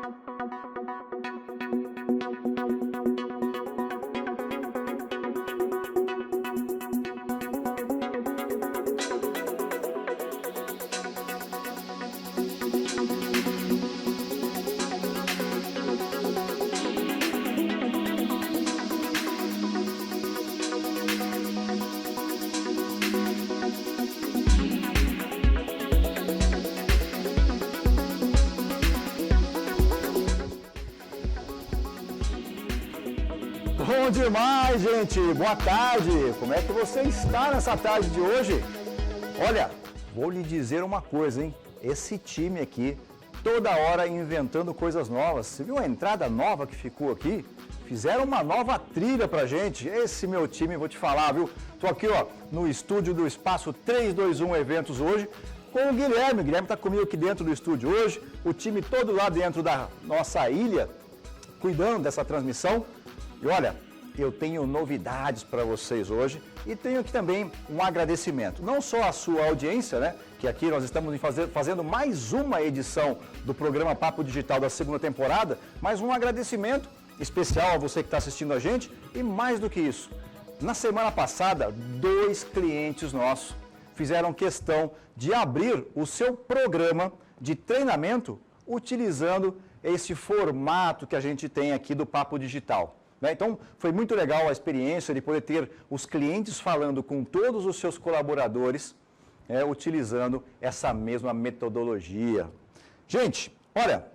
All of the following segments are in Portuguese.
Bom demais, gente! Boa tarde! Como é que você está nessa tarde de hoje? Olha, vou lhe dizer uma coisa, hein? Esse time aqui, toda hora inventando coisas novas. Você viu a entrada nova que ficou aqui? Fizeram uma nova trilha pra gente. Esse meu time, vou te falar, viu? Tô aqui, ó, no estúdio do Espaço 321 Eventos hoje, com o Guilherme. O Guilherme tá comigo aqui dentro do estúdio hoje. O time todo lá dentro da nossa ilha, cuidando dessa transmissão. E olha, eu tenho novidades para vocês hoje e tenho aqui também um agradecimento. Não só à sua audiência, né? Que aqui nós estamos fazendo mais uma edição do programa Papo Digital da segunda temporada, mas um agradecimento especial a você que está assistindo a gente e mais do que isso. Na semana passada, 2 clientes nossos fizeram questão de abrir o seu programa de treinamento utilizando esse formato que a gente tem aqui do Papo Digital. Então, foi muito legal a experiência de poder ter os clientes falando com todos os seus colaboradores, utilizando essa mesma metodologia. Gente, olha,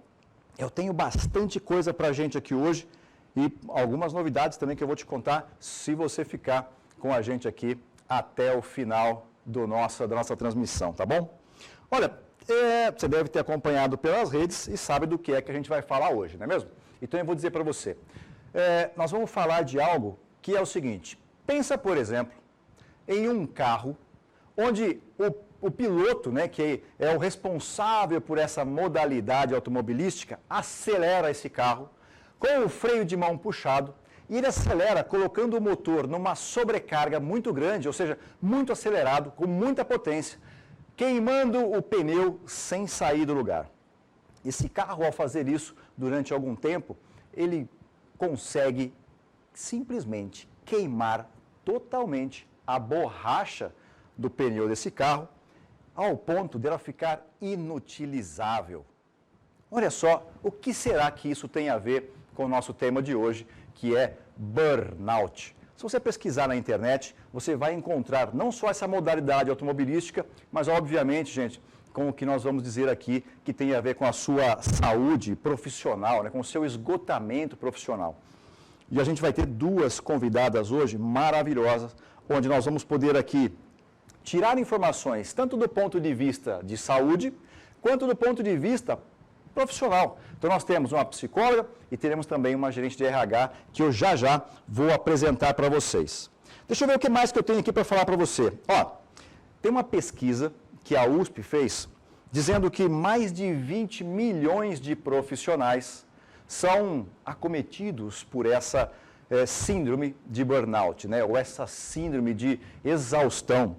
eu tenho bastante coisa para a gente aqui hoje e algumas novidades também que eu vou te contar se você ficar com a gente aqui até o final da nossa transmissão, tá bom? Olha, você deve ter acompanhado pelas redes e sabe do que é que a gente vai falar hoje, não é mesmo? Então, eu vou dizer para você. Nós vamos falar de algo que é o seguinte, pensa, por exemplo, em um carro onde o piloto, né, que é o responsável por essa modalidade automobilística, acelera esse carro com o freio de mão puxado e ele acelera colocando o motor numa sobrecarga muito grande, ou seja, muito acelerado, com muita potência, queimando o pneu sem sair do lugar. Esse carro, ao fazer isso durante algum tempo, ele consegue simplesmente queimar totalmente a borracha do pneu desse carro, ao ponto dela ficar inutilizável. Olha só, o que será que isso tem a ver com o nosso tema de hoje, que é burnout. Se você pesquisar na internet, você vai encontrar não só essa modalidade automobilística, mas obviamente, gente, com o que nós vamos dizer aqui, que tem a ver com a sua saúde profissional, né, com o seu esgotamento profissional. E a gente vai ter 2 convidadas hoje maravilhosas, onde nós vamos poder aqui tirar informações, tanto do ponto de vista de saúde, quanto do ponto de vista profissional. Então nós temos uma psicóloga e teremos também uma gerente de RH, que eu já vou apresentar para vocês. Deixa eu ver o que mais que eu tenho aqui para falar para você. Ó, tem uma pesquisa que a USP fez, dizendo que mais de 20 milhões de profissionais são acometidos por essa síndrome de burnout, né? Ou essa síndrome de exaustão.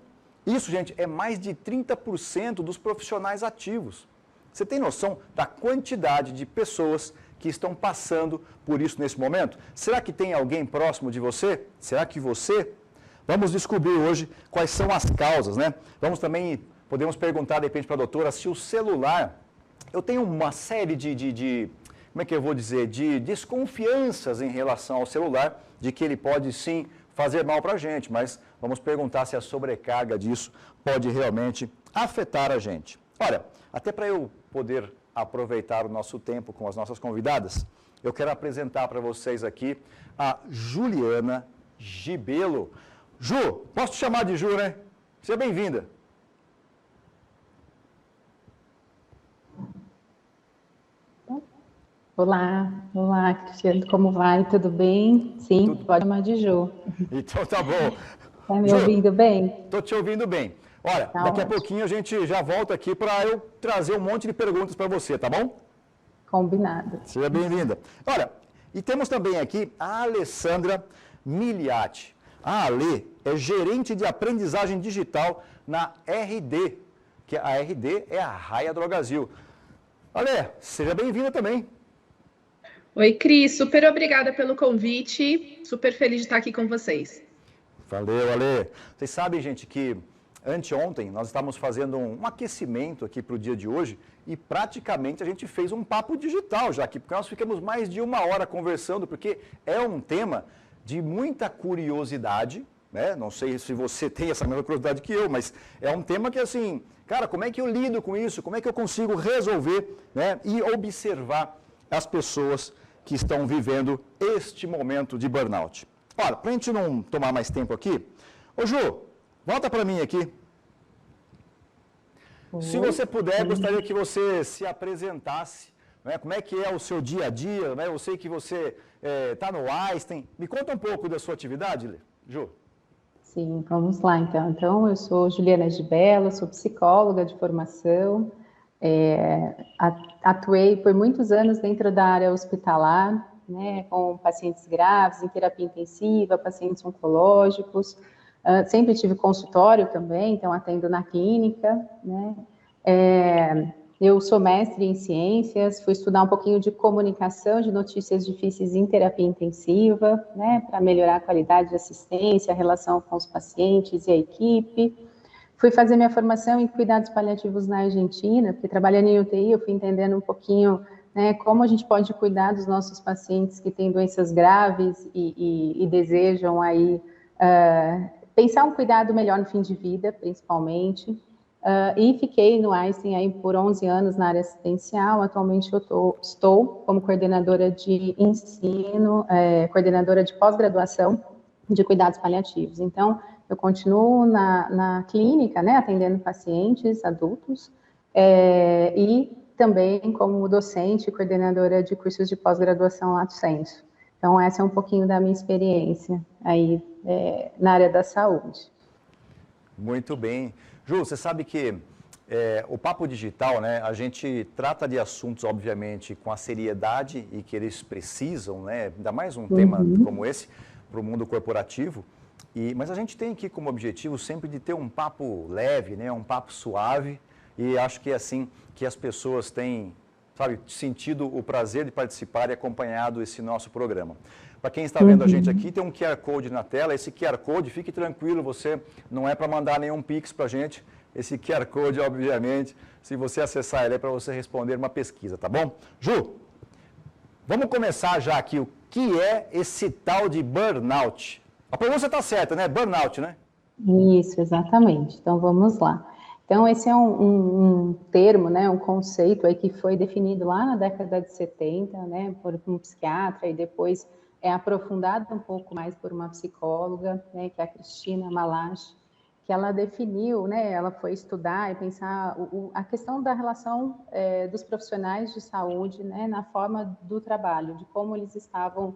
Isso, gente, é mais de 30% dos profissionais ativos. Você tem noção da quantidade de pessoas que estão passando por isso nesse momento? Será que tem alguém próximo de você? Será que você? Vamos descobrir hoje quais são as causas, né? Podemos perguntar, de repente, para a doutora, se o celular... Eu tenho uma série como é que eu vou dizer? De desconfianças em relação ao celular, de que ele pode, sim, fazer mal para a gente, mas vamos perguntar se a sobrecarga disso pode realmente afetar a gente. Olha, até para eu poder aproveitar o nosso tempo com as nossas convidadas, eu quero apresentar para vocês aqui a Juliana Gibelo. Ju, posso te chamar de Ju, né? Seja bem-vinda. Olá, Cristiano, como vai? Tudo bem? Sim, pode chamar de Ju. Então tá bom. Tá me ouvindo bem? Estou te ouvindo bem. Olha, daqui a pouquinho a gente já volta aqui para eu trazer um monte de perguntas para você, tá bom? Combinado. Seja bem-vinda. Olha, e temos também aqui a Alessandra Miliati. A Ale é gerente de aprendizagem digital na RD, que a RD é a Raia Drogasil. Ale, seja bem-vinda também. Oi, Cris, super obrigada pelo convite, super feliz de estar aqui com vocês. Valeu, Ale. Vocês sabem, gente, que anteontem nós estávamos fazendo um aquecimento aqui para o dia de hoje e praticamente a gente fez um papo digital já aqui, porque nós ficamos mais de 1 hora conversando, porque é um tema de muita curiosidade, né? Não sei se você tem essa mesma curiosidade que eu, mas é um tema que assim, cara, como é que eu lido com isso? Como é que eu consigo resolver, né? E observar as pessoas que estão vivendo este momento de burnout. Olha, para a gente não tomar mais tempo aqui, ô Ju, volta para mim aqui. Se você puder, gostaria que você se apresentasse, né? Como é que é o seu dia a dia, né? Eu sei que você está no Einstein. Me conta um pouco da sua atividade, Ju. Sim, vamos lá então. Então, eu sou Juliana de Bello, sou psicóloga de formação, atuei por muitos anos dentro da área hospitalar, né, com pacientes graves, em terapia intensiva, pacientes oncológicos, sempre tive consultório também, então atendo na clínica, né, eu sou mestre em ciências, fui estudar um pouquinho de comunicação de notícias difíceis em terapia intensiva, né, para melhorar a qualidade de assistência, a relação com os pacientes e a equipe. Fui fazer minha formação em cuidados paliativos na Argentina, porque trabalhando em UTI eu fui entendendo um pouquinho, né, como a gente pode cuidar dos nossos pacientes que têm doenças graves e desejam aí pensar um cuidado melhor no fim de vida, principalmente. E fiquei no Einstein aí por 11 anos na área assistencial. Atualmente eu estou como coordenadora de ensino, coordenadora de pós-graduação de cuidados paliativos. Então, eu continuo na clínica, né, atendendo pacientes adultos, e também como docente e coordenadora de cursos de pós-graduação Lato Sensu. Então, essa é um pouquinho da minha experiência aí na área da saúde. Muito bem. Ju, você sabe que o Papo Digital, né, a gente trata de assuntos, obviamente, com a seriedade e que eles precisam, né, ainda mais um tema como esse, para o mundo corporativo, mas a gente tem aqui como objetivo sempre de ter um papo leve, né, um papo suave, e acho que é assim que as pessoas têm, sabe, sentido o prazer de participar e acompanhado esse nosso programa. Para quem está vendo a gente aqui, tem um QR Code na tela. Esse QR Code, fique tranquilo, você não é para mandar nenhum Pix para a gente. Esse QR Code, obviamente, se você acessar ele, é para você responder uma pesquisa, tá bom? Ju, vamos começar já aqui. O que é esse tal de burnout? A pergunta está certa, né? Burnout, né? Isso, exatamente. Então, vamos lá. Então, esse é um termo, né, um conceito aí que foi definido lá na década de 70, né, por um psiquiatra e depois aprofundado um pouco mais por uma psicóloga, né, que é a Cristina Malache, que ela definiu, né, ela foi estudar e pensar a questão da relação dos profissionais de saúde, né, na forma do trabalho, de como eles estavam,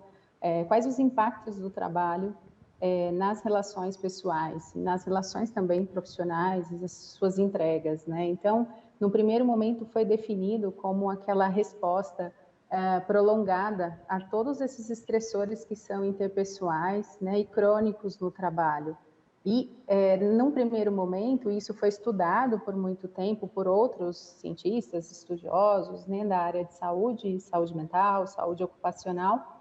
quais os impactos do trabalho nas relações pessoais, nas relações também profissionais, as suas entregas, né? Então, no primeiro momento foi definido como aquela resposta prolongada a todos esses estressores que são interpessoais, né, e crônicos no trabalho. E, num primeiro momento, isso foi estudado por muito tempo por outros cientistas, estudiosos, né, da área de saúde mental, saúde ocupacional,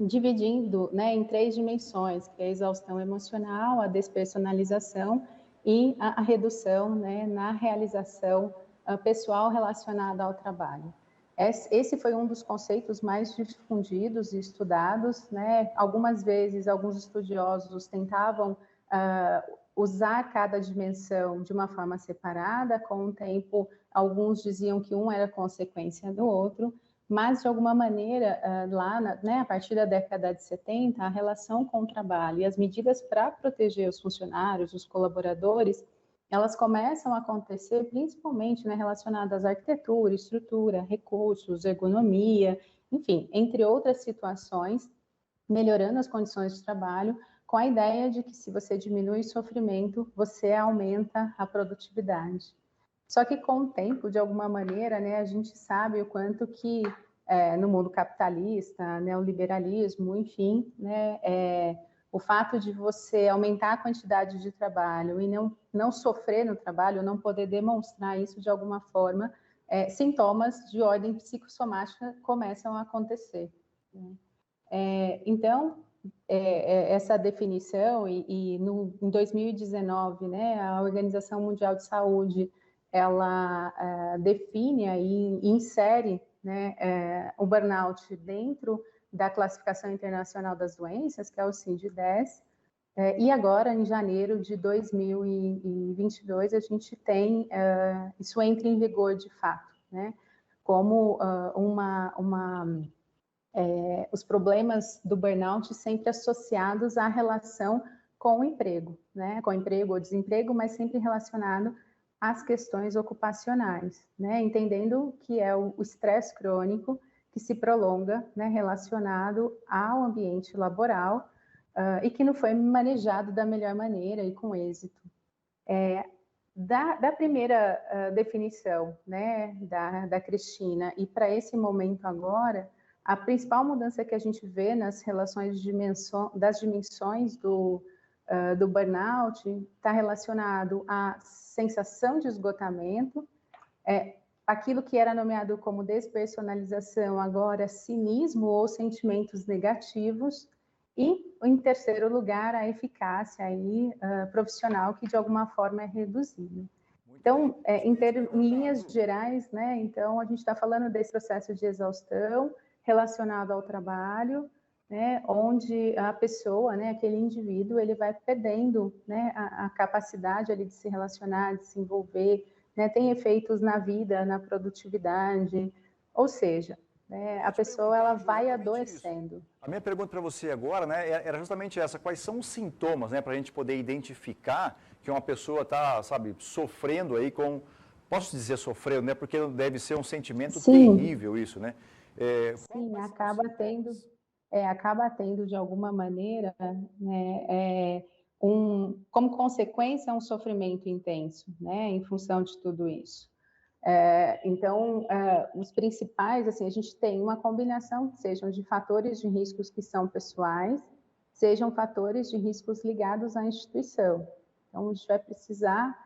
dividindo, né, em 3 dimensões, que é a exaustão emocional, a despersonalização e a redução, né, na realização pessoal relacionada ao trabalho. Esse foi um dos conceitos mais difundidos e estudados, né? Algumas vezes, alguns estudiosos tentavam usar cada dimensão de uma forma separada, com o tempo, alguns diziam que um era consequência do outro, mas, de alguma maneira, lá, né, a partir da década de 70, a relação com o trabalho e as medidas para proteger os funcionários, os colaboradores, elas começam a acontecer principalmente, né, relacionadas à arquitetura, estrutura, recursos, ergonomia, enfim, entre outras situações, melhorando as condições de trabalho, com a ideia de que se você diminui o sofrimento, você aumenta a produtividade. Só que com o tempo, de alguma maneira, né, a gente sabe o quanto que no mundo capitalista, neoliberalismo, enfim, né, o fato de você aumentar a quantidade de trabalho e não sofrer no trabalho, não poder demonstrar isso de alguma forma, sintomas de ordem psicossomática começam a acontecer. né? Então, essa definição, em 2019, né, a Organização Mundial de Saúde, ela define aí, insere, né, o burnout dentro da Classificação Internacional das Doenças, que é o ICD-10, e agora, em janeiro de 2022, a gente tem, isso entra em vigor de fato, né, como os problemas do burnout sempre associados à relação com o emprego, né? Com o emprego ou desemprego, mas sempre relacionado às questões ocupacionais, né? Entendendo que é o estresse crônico que se prolonga, né? Relacionado ao ambiente laboral e que não foi manejado da melhor maneira e com êxito. Da primeira definição, né? Da Cristina, e para esse momento agora, a principal mudança que a gente vê nas relações das dimensões do burnout está relacionado à sensação de esgotamento, aquilo que era nomeado como despersonalização, agora cinismo ou sentimentos negativos, e, em terceiro lugar, a eficácia aí, profissional, que de alguma forma é reduzida. Então, em linhas gerais, né, então a gente está falando desse processo de exaustão relacionado ao trabalho, né, onde a pessoa, né, aquele indivíduo, ele vai perdendo, né, a capacidade ali de se relacionar, de se envolver, né, tem efeitos na vida, na produtividade, ou seja, né, a pessoa ela vai adoecendo. Isso. A minha pergunta para você agora, né, era justamente essa: quais são os sintomas, né, para a gente poder identificar que uma pessoa está, sabe, sofrendo aí com, posso dizer sofrendo, né, porque deve ser um sentimento terrível isso, né? Sim, acaba tendo de alguma maneira, né, como consequência um sofrimento intenso, né, em função de tudo isso. Então, os principais, assim, a gente tem uma combinação, sejam de fatores de riscos que são pessoais, sejam fatores de riscos ligados à instituição. Então, a gente vai precisar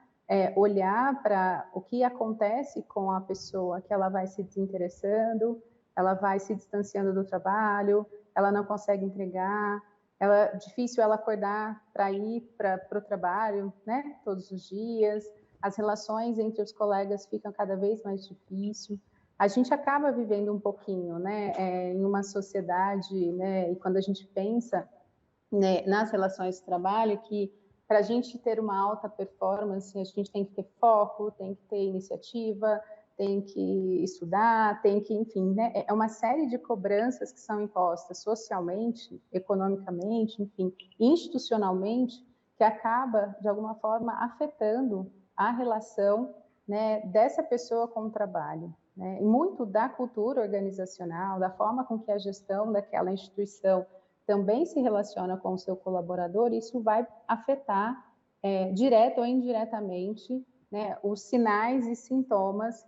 olhar para o que acontece com a pessoa, que ela vai se desinteressando, ela vai se distanciando do trabalho, ela não consegue entregar, difícil ela acordar para ir para o trabalho, né, todos os dias, as relações entre os colegas ficam cada vez mais difíceis. A gente acaba vivendo um pouquinho, né, em uma sociedade, né, e quando a gente pensa, né, nas relações de trabalho, que para a gente ter uma alta performance, a gente tem que ter foco, tem que ter iniciativa, tem que estudar, tem que, enfim, né, é uma série de cobranças que são impostas socialmente, economicamente, enfim, institucionalmente, que acaba, de alguma forma, afetando a relação, né, dessa pessoa com o trabalho, né, e muito da cultura organizacional, da forma com que a gestão daquela instituição também se relaciona com o seu colaborador, isso vai afetar, direto ou indiretamente, né, os sinais e sintomas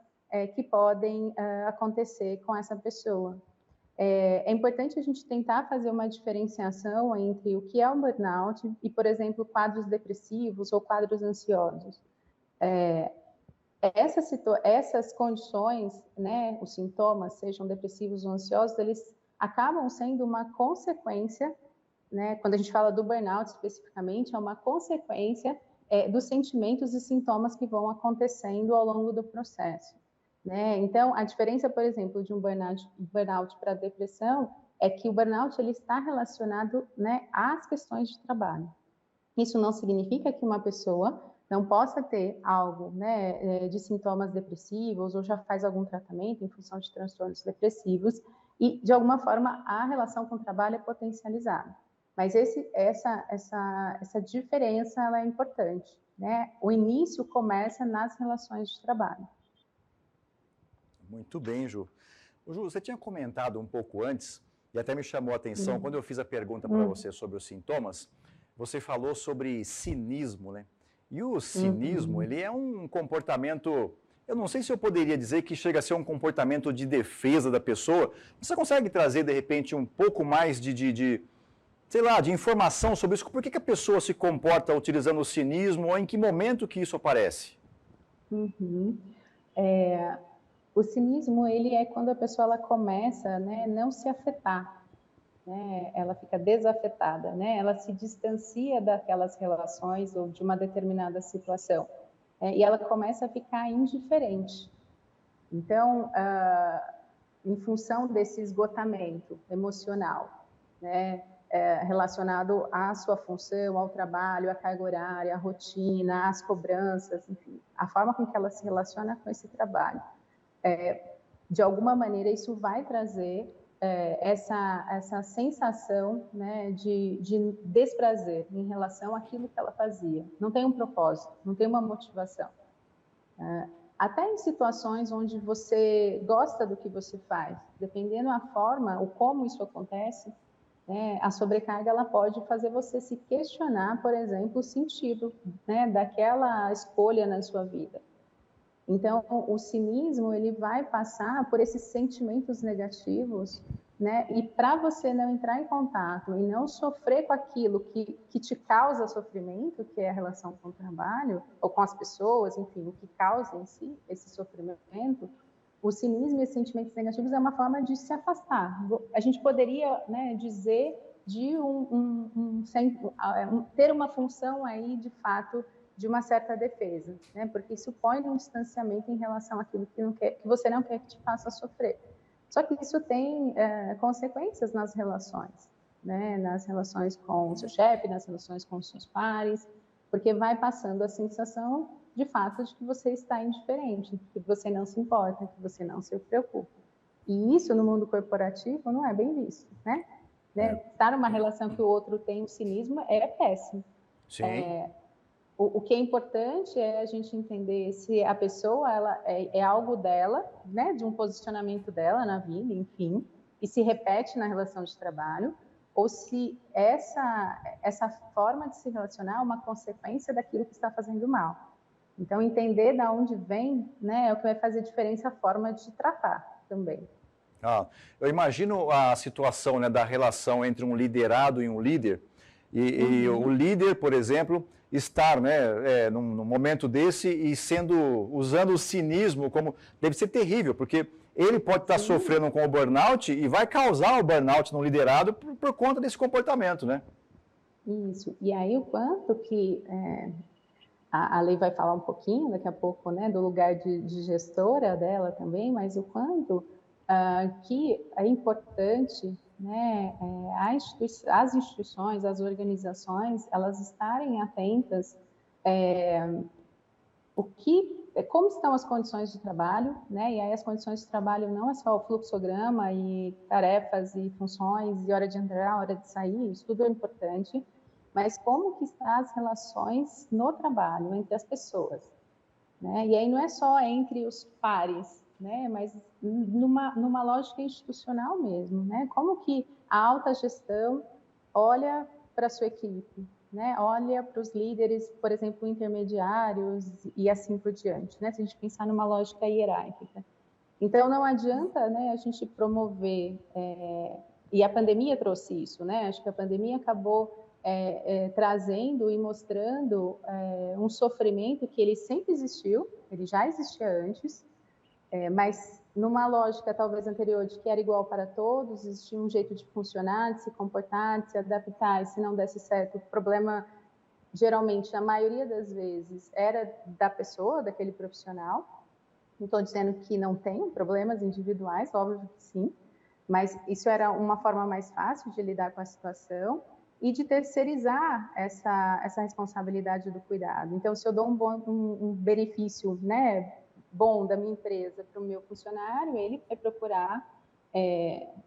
que podem acontecer com essa pessoa. É importante a gente tentar fazer uma diferenciação entre o que é um burnout e, por exemplo, quadros depressivos ou quadros ansiosos. Essas condições, né, os sintomas, sejam depressivos ou ansiosos, eles acabam sendo uma consequência, né, quando a gente fala do burnout especificamente, é uma consequência dos sentimentos e sintomas que vão acontecendo ao longo do processo, né? Então, a diferença, por exemplo, de um burnout para depressão é que o burnout ele está relacionado, né, às questões de trabalho. Isso não significa que uma pessoa não possa ter algo, né, de sintomas depressivos ou já faz algum tratamento em função de transtornos depressivos e, de alguma forma, a relação com o trabalho é potencializada. Mas essa diferença ela é importante, né? O início começa nas relações de trabalho. Muito bem, Ju. Ju, você tinha comentado um pouco antes, e até me chamou a atenção, quando eu fiz a pergunta para você sobre os sintomas, você falou sobre cinismo, né? E o cinismo, ele é um comportamento, eu não sei se eu poderia dizer que chega a ser um comportamento de defesa da pessoa. Você consegue trazer, de repente, um pouco mais sei lá, de informação sobre isso? Por que a pessoa se comporta utilizando o cinismo, ou em que momento que isso aparece? O cinismo, ele é quando a pessoa ela começa, né, não se afetar, né, ela fica desafetada, né, ela se distancia daquelas relações ou de uma determinada situação, e ela começa a ficar indiferente. Então, em função desse esgotamento emocional, né, relacionado à sua função, ao trabalho, à carga horária, à rotina, às cobranças, enfim, a forma com que ela se relaciona com esse trabalho. De alguma maneira, isso vai trazer essa sensação, né, de desprazer em relação àquilo que ela fazia. Não tem um propósito, não tem uma motivação. Até em situações onde você gosta do que você faz, dependendo da forma, ou como isso acontece, né, a sobrecarga ela pode fazer você se questionar, por exemplo, o sentido, né, daquela escolha na sua vida. Então, o cinismo, ele vai passar por esses sentimentos negativos, né? E para você não entrar em contato e não sofrer com aquilo que te causa sofrimento, que é a relação com o trabalho, ou com as pessoas, enfim, o que causa em si esse sofrimento, o cinismo e os sentimentos negativos é uma forma de se afastar. A gente poderia, né, dizer de ter uma função aí, de fato, de uma certa defesa, né? Porque isso põe um distanciamento em relação àquilo que você não quer que te faça sofrer. Só que isso tem consequências nas relações, né? Nas relações com o seu chefe, nas relações com os seus pares, porque vai passando a sensação, de fato, de que você está indiferente, que você não se importa, que você não se preocupa. E isso, no mundo corporativo, não é bem visto, né? Estar numa relação que o outro tem um cinismo é péssimo. Sim. O que é importante é a gente entender se a pessoa ela é algo dela, né, de um posicionamento dela na vida, enfim, e se repete na relação de trabalho, ou se essa forma de se relacionar é uma consequência daquilo que está fazendo mal. Então, entender de onde vem, né, é o que vai fazer diferença a forma de tratar também. Eu imagino a situação, né, da relação entre um liderado e um líder, e o líder, por exemplo, estar, né, num momento desse e usando o cinismo como... Deve ser terrível, porque ele pode estar sofrendo com o burnout e vai causar o burnout no liderado por conta desse comportamento, né? Isso. E aí o quanto que... a Lei vai falar um pouquinho daqui a pouco, né, do lugar de gestora dela também, mas o quanto que é importante, né, as instituições, as organizações, elas estarem atentas como estão as condições de trabalho, né, e aí as condições de trabalho não é só o fluxograma e tarefas e funções e hora de entrar, hora de sair, isso tudo é importante, mas como que estão as relações no trabalho, entre as pessoas, né? E aí não é só entre os pares, né? Mas numa lógica institucional mesmo, né? Como que a alta gestão olha para a sua equipe, né? Olha para os líderes, por exemplo, intermediários e assim por diante, né? Se a gente pensar numa lógica hierárquica. Então, não adianta, né, a gente promover, e a pandemia trouxe isso, né? Acho que a pandemia acabou trazendo e mostrando um sofrimento que ele sempre existiu, ele já existia antes, mas numa lógica talvez anterior de que era igual para todos, existia um jeito de funcionar, de se comportar, de se adaptar, e se não desse certo, o problema, geralmente, a maioria das vezes, era da pessoa, daquele profissional. Não estou dizendo que não tem problemas individuais, óbvio que sim, mas isso era uma forma mais fácil de lidar com a situação e de terceirizar essa responsabilidade do cuidado. Então, se eu dou um benefício, né, bom da minha empresa para o meu funcionário, ele vai procurar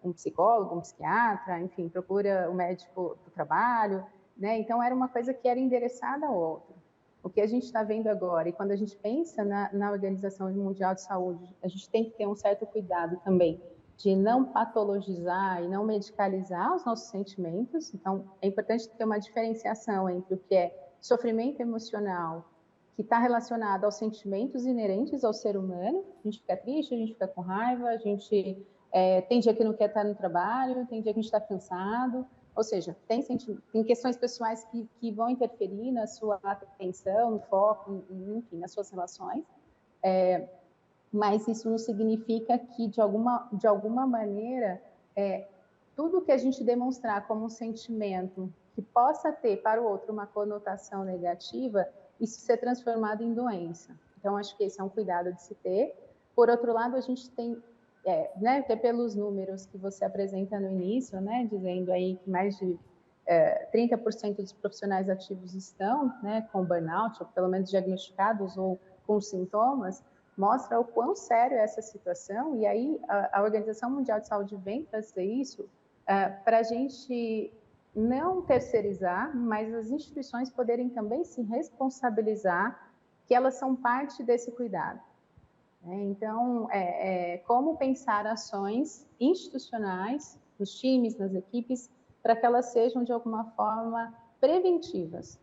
um psicólogo, um psiquiatra, enfim, procura o médico do trabalho, né? Então, era uma coisa que era endereçada ao outro. O que a gente está vendo agora, e quando a gente pensa na Organização Mundial de Saúde, a gente tem que ter um certo cuidado também de não patologizar e não medicalizar os nossos sentimentos. Então, é importante ter uma diferenciação entre o que é sofrimento emocional, que está relacionado aos sentimentos inerentes ao ser humano. A gente fica triste, a gente fica com raiva, a gente tem dia que não quer estar no trabalho, tem dia que a gente está cansado. Ou seja, tem questões pessoais que vão interferir na sua atenção, no foco, enfim, nas suas relações. Mas isso não significa que, de alguma maneira, tudo que a gente demonstrar como um sentimento que possa ter para o outro uma conotação negativa, isso ser transformado em doença. Então, acho que esse é um cuidado de se ter. Por outro lado, a gente tem, até pelos números que você apresenta no início, né, dizendo aí que mais de 30% dos profissionais ativos estão, né, com burnout, ou pelo menos diagnosticados ou com sintomas, mostra o quão sério é essa situação. E aí a Organização Mundial de Saúde vem trazer isso para a gente não terceirizar, mas as instituições poderem também se responsabilizar que elas são parte desse cuidado. Então, como pensar ações institucionais nos times, nas equipes, para que elas sejam, de alguma forma, preventivas.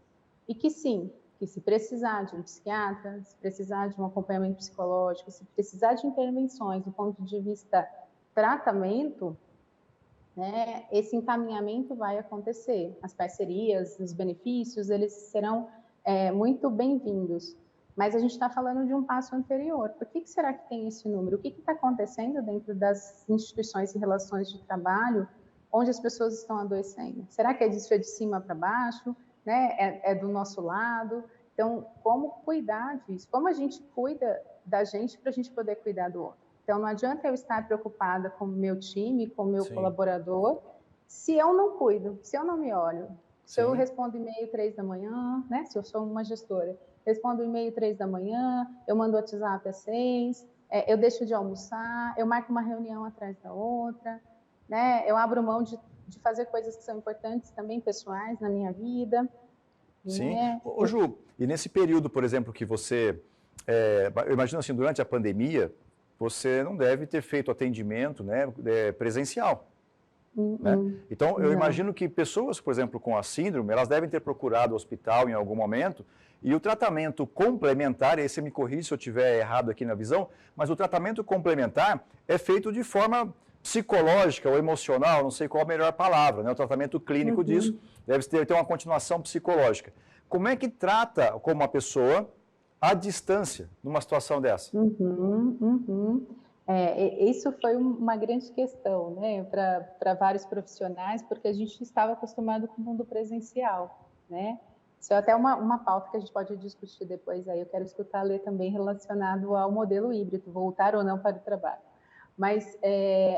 E que sim, que se precisar de um psiquiatra, se precisar de um acompanhamento psicológico, se precisar de intervenções do ponto de vista tratamento, né, esse encaminhamento vai acontecer. As parcerias, os benefícios, eles serão muito bem-vindos. Mas a gente está falando de um passo anterior. Por que será que tem esse número? O que está acontecendo dentro das instituições e relações de trabalho onde as pessoas estão adoecendo? Será que isso é de cima para baixo? Né? É do nosso lado? Então, como cuidar disso? Como a gente cuida da gente para a gente poder cuidar do outro? Então, não adianta eu estar preocupada com o meu time, com o meu colaborador, se eu não cuido, se eu não me olho. Se eu respondo e-mail 3 da manhã, né? Se eu sou uma gestora, respondo e-mail 3 da manhã, eu mando WhatsApp às 6, eu deixo de almoçar, eu marco uma reunião atrás da outra, né? Eu abro mão de fazer coisas que são importantes também, pessoais, na minha vida. Sim. Né? Ô, Ju, e nesse período, por exemplo, que você... eu imagino assim, durante a pandemia, você não deve ter feito atendimento, né, presencial. Né? Então, eu imagino que pessoas, por exemplo, com a síndrome, elas devem ter procurado o hospital em algum momento, e o tratamento complementar, esse me corrija se eu estiver errado aqui na visão, mas o tratamento complementar é feito de forma psicológica ou emocional, não sei qual a melhor palavra, né? O tratamento clínico disso deve ter uma continuação psicológica. Como é que trata como uma pessoa à distância numa situação dessa? Isso foi uma grande questão, né, para vários profissionais, porque a gente estava acostumado com o mundo presencial, né? Isso é até uma pauta que a gente pode discutir depois aí. Eu quero escutar a Lê também relacionado ao modelo híbrido, voltar ou não para o trabalho. Mas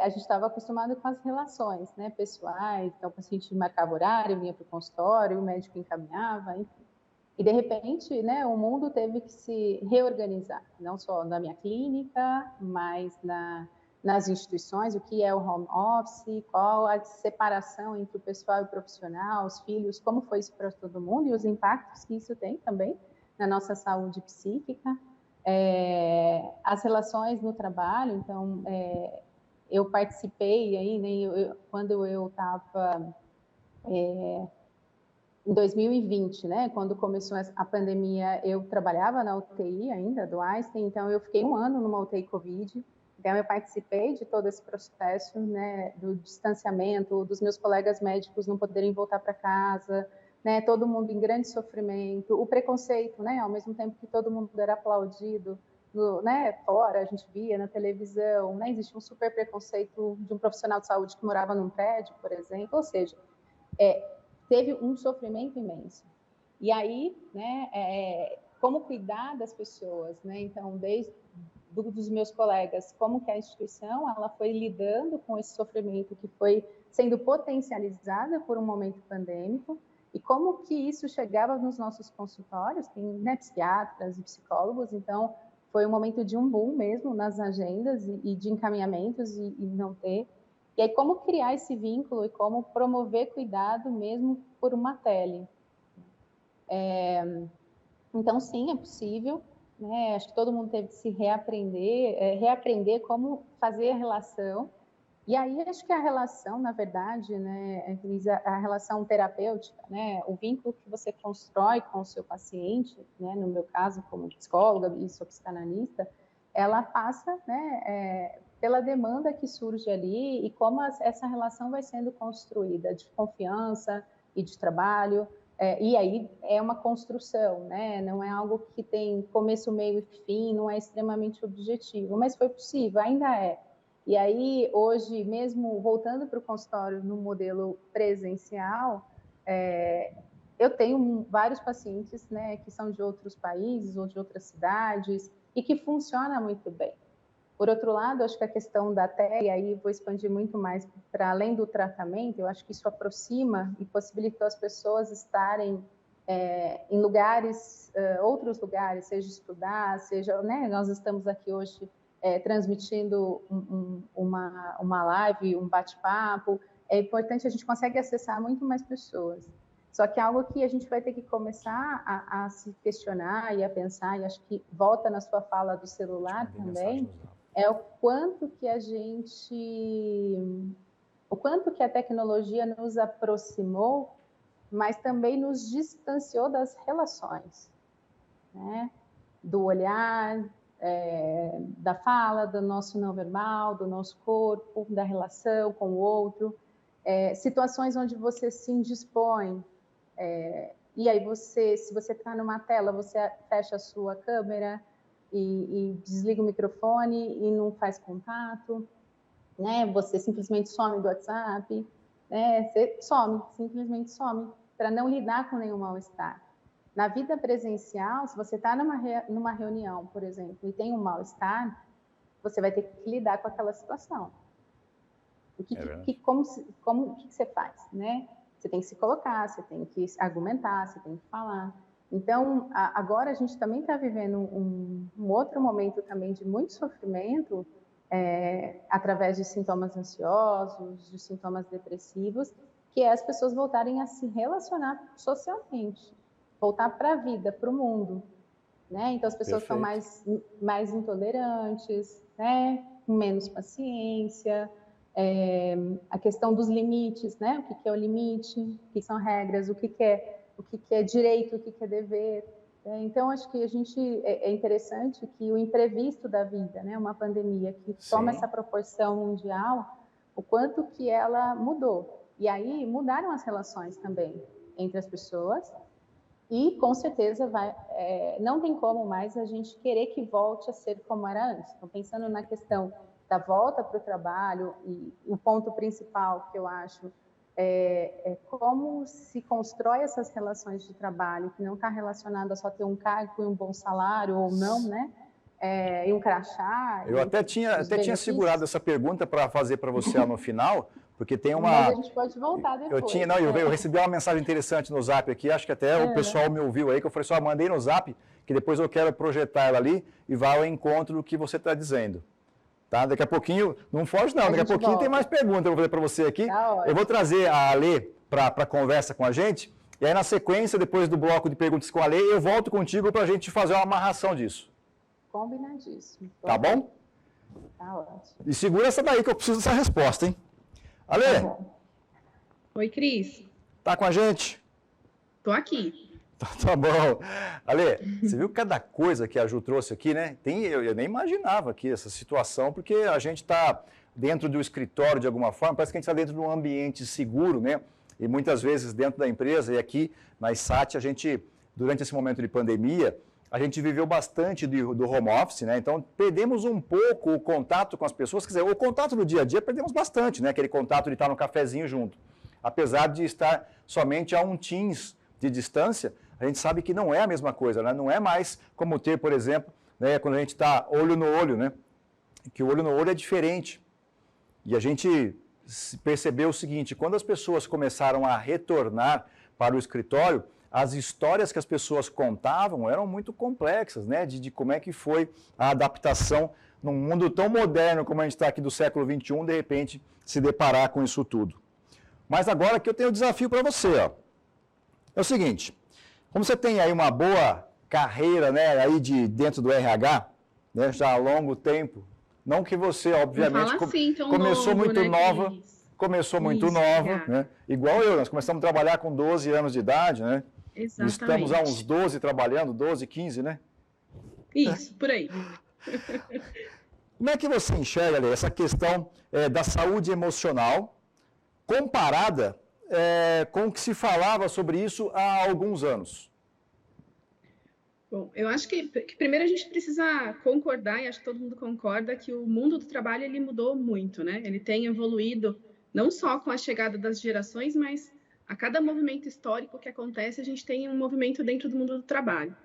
a gente estava acostumado com as relações, né, pessoais. Então, o paciente marcava horário, vinha para o consultório, o médico encaminhava, enfim. E, de repente, né, o mundo teve que se reorganizar, não só na minha clínica, mas nas instituições, o que é o home office, qual a separação entre o pessoal e o profissional, os filhos, como foi isso para todo mundo e os impactos que isso tem também na nossa saúde psíquica. As relações no trabalho, então, eu participei aí, né, quando eu estava... em 2020, né, quando começou a pandemia, eu trabalhava na UTI ainda, do Einstein, então eu fiquei 1 ano numa UTI Covid, então eu participei de todo esse processo, né, do distanciamento, dos meus colegas médicos não poderem voltar para casa, né, todo mundo em grande sofrimento, o preconceito, né, ao mesmo tempo que todo mundo era aplaudido, né, fora, a gente via na televisão, né, existia um super preconceito de um profissional de saúde que morava num prédio, por exemplo, ou seja, teve um sofrimento imenso. E aí, né, como cuidar das pessoas, né? Então, desde dos meus colegas, como que a instituição ela foi lidando com esse sofrimento que foi sendo potencializado por um momento pandêmico e como que isso chegava nos nossos consultórios, tem, né, psiquiatras e psicólogos, então foi um momento de um boom mesmo nas agendas e de encaminhamentos e não ter. E aí, como criar esse vínculo e como promover cuidado mesmo por uma tele. Então, sim, é possível, né? Acho que todo mundo teve que se reaprender como fazer a relação. E aí, acho que a relação, na verdade, né, a relação terapêutica, né, o vínculo que você constrói com o seu paciente, né, no meu caso, como psicóloga e sou psicanalista, ela passa, né, pela demanda que surge ali e como essa relação vai sendo construída de confiança e de trabalho. E aí é uma construção, né? Não é algo que tem começo, meio e fim, não é extremamente objetivo, mas foi possível, ainda é. E aí, hoje, mesmo voltando para o consultório no modelo presencial, eu tenho vários pacientes, né, que são de outros países ou de outras cidades e que funciona muito bem. Por outro lado, acho que a questão da tela, e aí vou expandir muito mais para além do tratamento, eu acho que isso aproxima e possibilitou as pessoas estarem em lugares, outros lugares, seja estudar, seja, né, nós estamos aqui hoje transmitindo uma live, um bate-papo, é importante, a gente consegue acessar muito mais pessoas. Só que é algo que a gente vai ter que começar a se questionar e a pensar, e acho que volta na sua fala do celular também, é o quanto que a tecnologia nos aproximou, mas também nos distanciou das relações, né? Do olhar, da fala, do nosso não verbal, do nosso corpo, da relação com o outro, situações onde você se indispõe, e aí se você está numa tela, você fecha a sua câmera e desliga o microfone e não faz contato, né? Você simplesmente some do WhatsApp, né? Você simplesmente some, para não lidar com nenhum mal-estar. Na vida presencial, se você está numa reunião, por exemplo, e tem um mal-estar, você vai ter que lidar com aquela situação. Como que você faz, né? Você tem que se colocar, você tem que argumentar, você tem que falar. Então, agora a gente também está vivendo um outro momento também de muito sofrimento, através de sintomas ansiosos, de sintomas depressivos, que é as pessoas voltarem a se relacionar socialmente, voltar para a vida, para o mundo, né? Então, as pessoas estão mais intolerantes, né? Com menos paciência, a questão dos limites, né? O que é o limite, o que são regras, o que é direito, o que é dever. Então, acho que é interessante que o imprevisto da vida, né? Uma pandemia que toma essa proporção mundial, o quanto que ela mudou. E aí mudaram as relações também entre as pessoas e, com certeza, não tem como mais a gente querer que volte a ser como era antes. Então, pensando na questão da volta para o trabalho, e o ponto principal que eu acho como se constrói essas relações de trabalho, que não está relacionado a só ter um cargo e um bom salário, ou não, né? E um crachá. Eu até tinha segurado essa pergunta para fazer para você no final, porque tem uma... Mas a gente pode voltar depois. Eu recebi uma mensagem interessante no Zap aqui, acho que até o pessoal me ouviu aí, que eu falei só, mandei no Zap, que depois eu quero projetar ela ali e vai ao encontro do que você está dizendo. Tá? Daqui a pouquinho, não foge não, daqui a pouquinho tem mais perguntas, eu vou fazer para você aqui. Tá, eu vou trazer a Alê para a conversa com a gente, e aí na sequência, depois do bloco de perguntas com a Alê, eu volto contigo para a gente fazer uma amarração disso. Combinadíssimo. Tá bom? Tá ótimo. E segura essa daí que eu preciso dessa resposta, hein? Alê? Tá. Oi, Cris. Tá com a gente? Tô aqui. Tá bom. Alê, você viu cada coisa que a Ju trouxe aqui, né? Eu nem imaginava aqui essa situação, porque a gente está dentro do escritório de alguma forma, parece que a gente está dentro de um ambiente seguro, né? E muitas vezes dentro da empresa, e aqui na ISAT, a gente, durante esse momento de pandemia, a gente viveu bastante do home office, né? Então, perdemos um pouco o contato com as pessoas, quer dizer, o contato no dia a dia perdemos bastante, né? Aquele contato de estar no cafezinho junto. Apesar de estar somente a um Teams de distância, a gente sabe que não é a mesma coisa, né? Não é mais como ter, por exemplo, né, quando a gente está olho no olho, né? Que o olho no olho é diferente. E a gente percebeu o seguinte, quando as pessoas começaram a retornar para o escritório, as histórias que as pessoas contavam eram muito complexas, né? De como é que foi a adaptação num mundo tão moderno como a gente está aqui do século XXI, de repente se deparar com isso tudo. Mas agora que eu tenho um desafio para você, ó. É o seguinte, como você tem aí uma boa carreira, né, aí dentro do RH, né, já há longo tempo, não que você, obviamente, começou muito nova, né, igual eu, nós começamos a trabalhar com 12 anos de idade, né, exatamente. Estamos há uns 12 trabalhando, 12, 15, né? Isso, por aí. Como é que você enxerga, Ale, essa questão da saúde emocional comparada com o que se falava sobre isso há alguns anos? Bom, eu acho que primeiro a gente precisa concordar, e acho que todo mundo concorda, que o mundo do trabalho ele mudou muito, né? Ele tem evoluído não só com a chegada das gerações, mas a cada movimento histórico que acontece, a gente tem um movimento dentro do mundo do trabalho.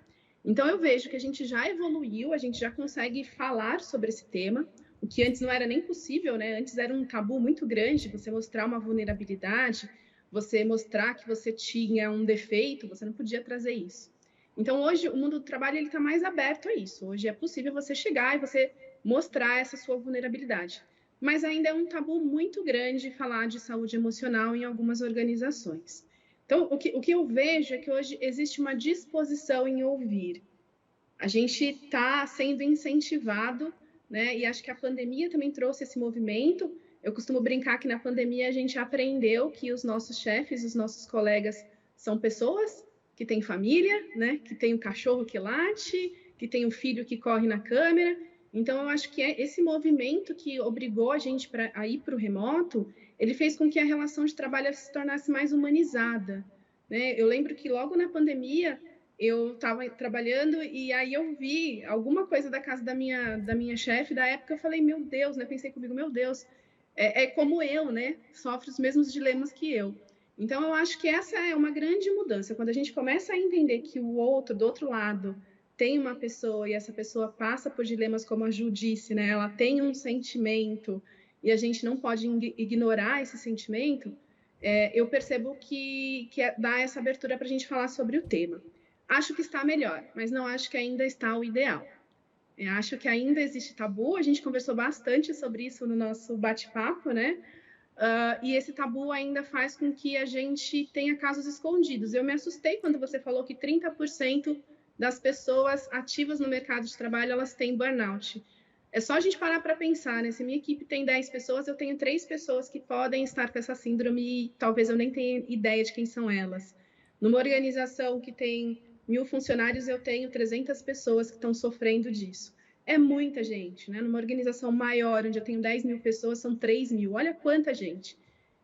Então eu vejo que a gente já evoluiu, a gente já consegue falar sobre esse tema, o que antes não era nem possível, né? Antes era um tabu muito grande você mostrar uma vulnerabilidade, você mostrar que você tinha um defeito, você não podia trazer isso. Então, hoje, o mundo do trabalho está mais aberto a isso. Hoje é possível você chegar e você mostrar essa sua vulnerabilidade. Mas ainda é um tabu muito grande falar de saúde emocional em algumas organizações. Então, o que eu vejo é que hoje existe uma disposição em ouvir. A gente está sendo incentivado, né? E acho que a pandemia também trouxe esse movimento. Eu costumo brincar que na pandemia a gente aprendeu que os nossos chefes, os nossos colegas são pessoas que têm família, né? Que tem o cachorro que late, que tem o filho que corre na câmera. Então, eu acho que é esse movimento que obrigou a gente a ir para o remoto, ele fez com que a relação de trabalho se tornasse mais humanizada, né? Eu lembro que logo na pandemia eu estava trabalhando e aí eu vi alguma coisa da casa da minha chefe da época, eu falei, meu Deus, né? Pensei comigo, meu Deus, é como eu, né? Sofre os mesmos dilemas que eu. Então, eu acho que essa é uma grande mudança. Quando a gente começa a entender que o outro, do outro lado, tem uma pessoa e essa pessoa passa por dilemas, como a Ju disse, né? Ela tem um sentimento e a gente não pode ignorar esse sentimento, eu percebo que dá essa abertura para a gente falar sobre o tema. Acho que está melhor, mas não acho que ainda está o ideal. Eu acho que ainda existe tabu, a gente conversou bastante sobre isso no nosso bate-papo, né? E esse tabu ainda faz com que a gente tenha casos escondidos. Eu me assustei quando você falou que 30% das pessoas ativas no mercado de trabalho, elas têm burnout. É só a gente parar para pensar, né? Se minha equipe tem 10 pessoas, eu tenho 3 pessoas que podem estar com essa síndrome e talvez eu nem tenha ideia de quem são elas. Numa organização que tem 1.000 funcionários, eu tenho 300 pessoas que estão sofrendo disso. É muita gente, né? Numa organização maior, onde eu tenho 10.000 pessoas, são 3.000. Olha quanta gente.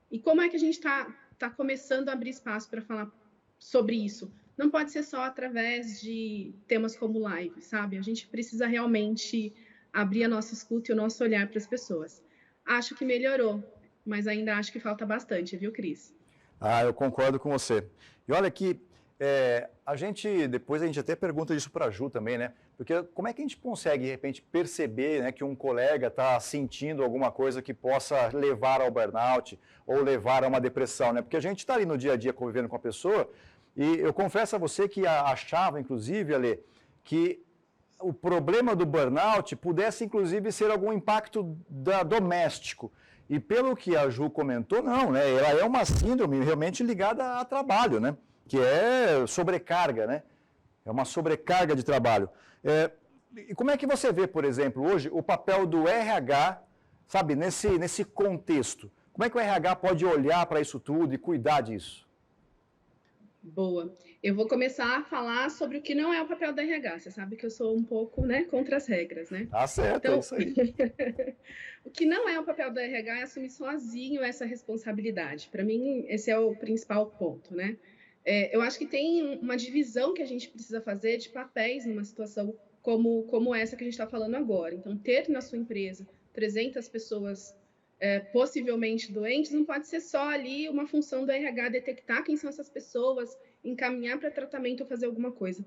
E como é que a gente está começando a abrir espaço para falar sobre isso? Não pode ser só através de temas como live, sabe? A gente precisa realmente abrir a nossa escuta e o nosso olhar para as pessoas. Acho que melhorou, mas ainda acho que falta bastante, viu, Cris? Eu concordo com você. E olha que depois a gente até pergunta isso para a Ju também, né? Porque como é que a gente consegue, de repente, perceber, né, que um colega está sentindo alguma coisa que possa levar ao burnout ou levar a uma depressão, né? Porque a gente está ali no dia a dia convivendo com a pessoa e eu confesso a você que achava, inclusive, Ale, que o problema do burnout pudesse, inclusive, ser algum impacto doméstico. E pelo que a Ju comentou, não, né? Ela é uma síndrome realmente ligada a trabalho, né? Que é sobrecarga, né? É uma sobrecarga de trabalho. E como é que você vê, por exemplo, hoje, o papel do RH, sabe, nesse contexto? Como é que o RH pode olhar para isso tudo e cuidar disso? Boa. Eu vou começar a falar sobre o que não é o papel da RH. Você sabe que eu sou um pouco, né, contra as regras, né? Tá certo, então, é isso aí. O que não é o papel da RH é assumir sozinho essa responsabilidade. Para mim, esse é o principal ponto, né? Eu acho que tem uma divisão que a gente precisa fazer de papéis numa situação como essa que a gente está falando agora. Então, ter na sua empresa 300 pessoas possivelmente doentes não pode ser só ali uma função do RH detectar quem são essas pessoas, encaminhar para tratamento ou fazer alguma coisa.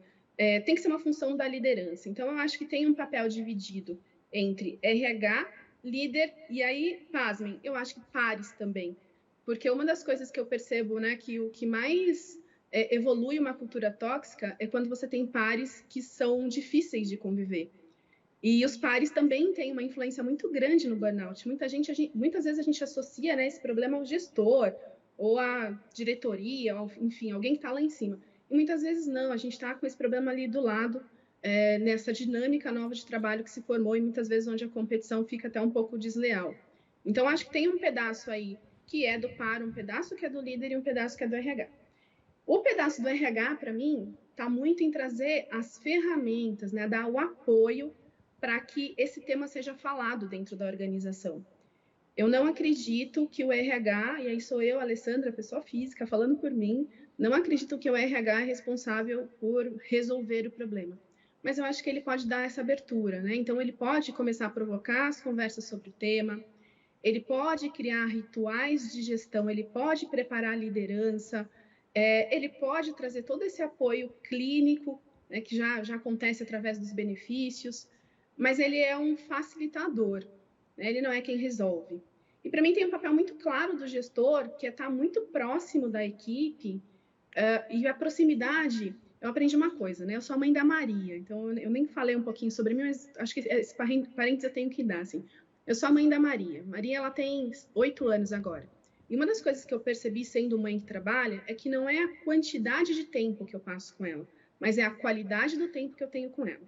Tem que ser uma função da liderança. Então, eu acho que tem um papel dividido entre RH, líder e aí, pasmem, eu acho que pares também. Porque uma das coisas que eu percebo, né, que o que mais evolui uma cultura tóxica é quando você tem pares que são difíceis de conviver. E os pares também têm uma influência muito grande no burnout. Muitas vezes a gente associa, né, esse problema ao gestor, ou à diretoria, ou, enfim, alguém que está lá em cima. E muitas vezes não, a gente está com esse problema ali do lado, nessa dinâmica nova de trabalho que se formou, e muitas vezes onde a competição fica até um pouco desleal. Então, acho que tem um pedaço aí que é do par, um pedaço que é do líder e um pedaço que é do RH. O pedaço do RH, para mim, está muito em trazer as ferramentas, né, dar o apoio para que esse tema seja falado dentro da organização. Eu não acredito que o RH, e aí sou eu, Alessandra, pessoa física, falando por mim, não acredito que o RH é responsável por resolver o problema. mas eu acho que ele pode dar essa abertura, né? Então, ele pode começar a provocar as conversas sobre o tema, ele pode criar rituais de gestão, ele pode preparar a liderança, ele pode trazer todo esse apoio clínico, né, que já acontece através dos benefícios, mas ele é um facilitador, né? Ele não é quem resolve. E para mim tem um papel muito claro do gestor, que é estar muito próximo da equipe, e a proximidade. Eu aprendi uma coisa, né? Eu sou a mãe da Maria, então eu nem falei um pouquinho sobre mim, mas acho que esse parênteses eu tenho que dar, assim. Eu sou a mãe da Maria. Maria, ela tem 8 anos agora. E uma das coisas que eu percebi sendo mãe que trabalha é que não é a quantidade de tempo que eu passo com ela, mas é a qualidade do tempo que eu tenho com ela.